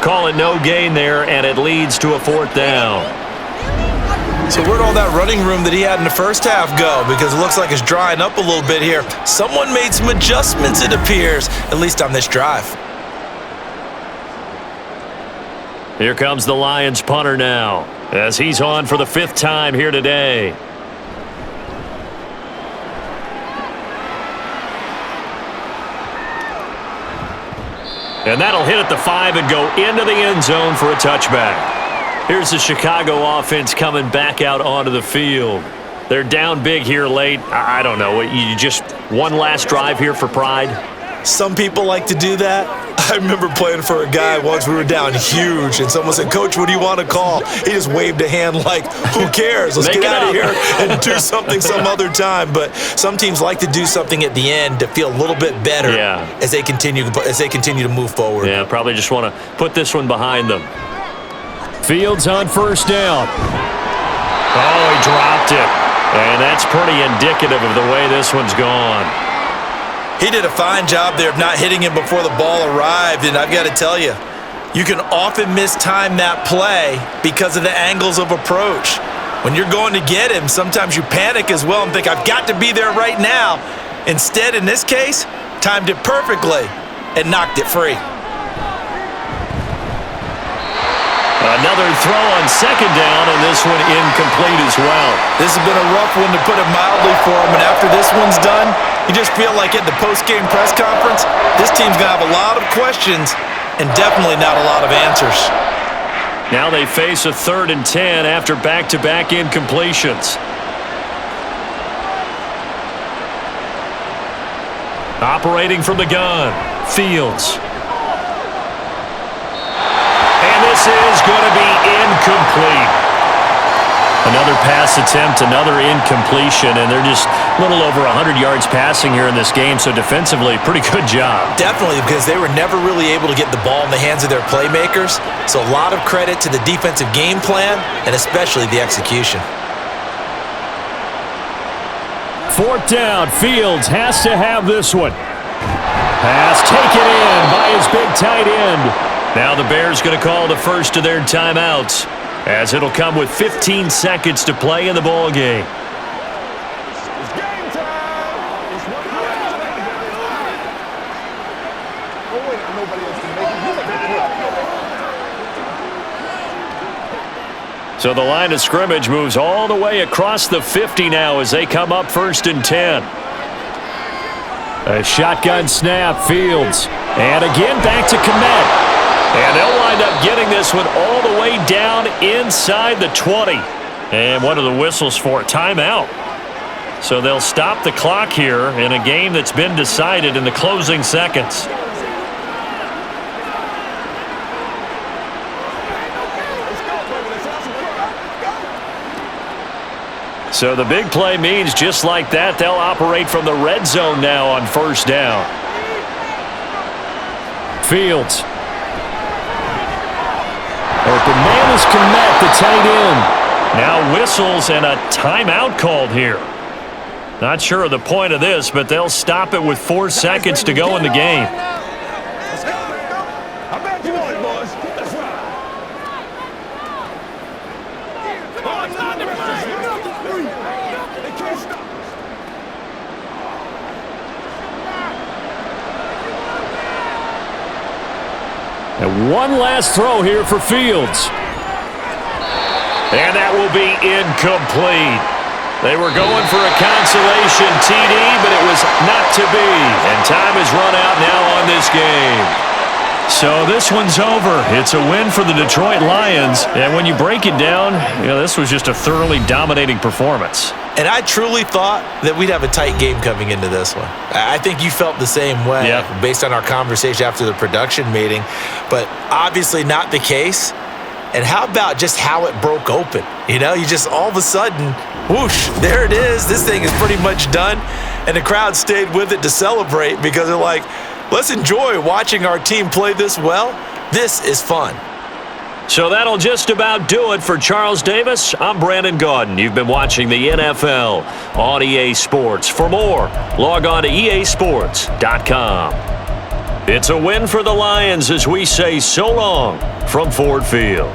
Call it no gain there, and it leads to a 4th down. So where'd all that running room that he had in the first half go? Because it looks like it's drying up a little bit here. Someone made some adjustments, it appears, at least on this drive. Here comes the Lions punter now, as he's on for the 5th time here today. And that'll hit at the 5 and go into the end zone for a touchback. Here's the Chicago offense coming back out onto the field. They're down big here late. I don't know. You just one last drive here for pride? Some people like to do that. I remember playing for a guy once. We were down huge, and someone said, "Coach, what do you want to call?" He just waved a hand like, "Who cares? Let's get out of here and do something some other time." But some teams like to do something at the end to feel a little bit better as they continue to move forward. Yeah, probably just want to put this one behind them. Fields on first down. Oh, he dropped it. And that's pretty indicative of the way this one's gone. He did a fine job there of not hitting him before the ball arrived, and I've got to tell you, you can often mistime that play because of the angles of approach. When you're going to get him, sometimes you panic as well and think, I've got to be there right now. Instead, in this case, timed it perfectly and knocked it free. Another throw on second down, and this one incomplete as well. This has been a rough one, to put it mildly, for him, and after this one's done, you just feel like at the post-game press conference, this team's going to have a lot of questions and definitely not a lot of answers. Now they face a 3rd and 10 after back-to-back incompletions. Operating from the gun, Fields. This is going to be incomplete. Another pass attempt, another incompletion, and they're just a little over 100 yards passing here in this game, so defensively, pretty good job. Definitely, because they were never really able to get the ball in the hands of their playmakers, so a lot of credit to the defensive game plan and especially the execution. 4th down, Fields has to have this one. Pass taken in by his big tight end. Now the Bears going to call the first of their timeouts, as it'll come with 15 seconds to play in the ball game. So the line of scrimmage moves all the way across the 50 now as they come up 1st and 10. A shotgun snap, Fields. And again back to Kmet. And they'll wind up getting this one all the way down inside the 20. And what are the whistles for? Timeout. So they'll stop the clock here in a game that's been decided in the closing seconds. So the big play means just like that, they'll operate from the red zone now on 1st down. Fields. Open man is Kmet, the tight end. Now whistles and a timeout called here. Not sure of the point of this, but they'll stop it with 4 seconds to go in the game. And one last throw here for Fields. And that will be incomplete. They were going for a consolation TD, but it was not to be. And time is run out now on this game. So this one's over. It's a win for the Detroit Lions. And when you break it down, this was just a thoroughly dominating performance. And I truly thought that we'd have a tight game coming into this one. I think you felt the same way based on our conversation after the production meeting, but obviously not the case. And how about just how it broke open? You just all of a sudden, whoosh, there it is. This thing is pretty much done. And the crowd stayed with it to celebrate because they're like, let's enjoy watching our team play this well. This is fun. So that'll just about do it for Charles Davis. I'm Brandon Gaudin. You've been watching the NFL on EA Sports. For more, log on to easports.com. It's a win for the Lions as we say so long from Ford Field.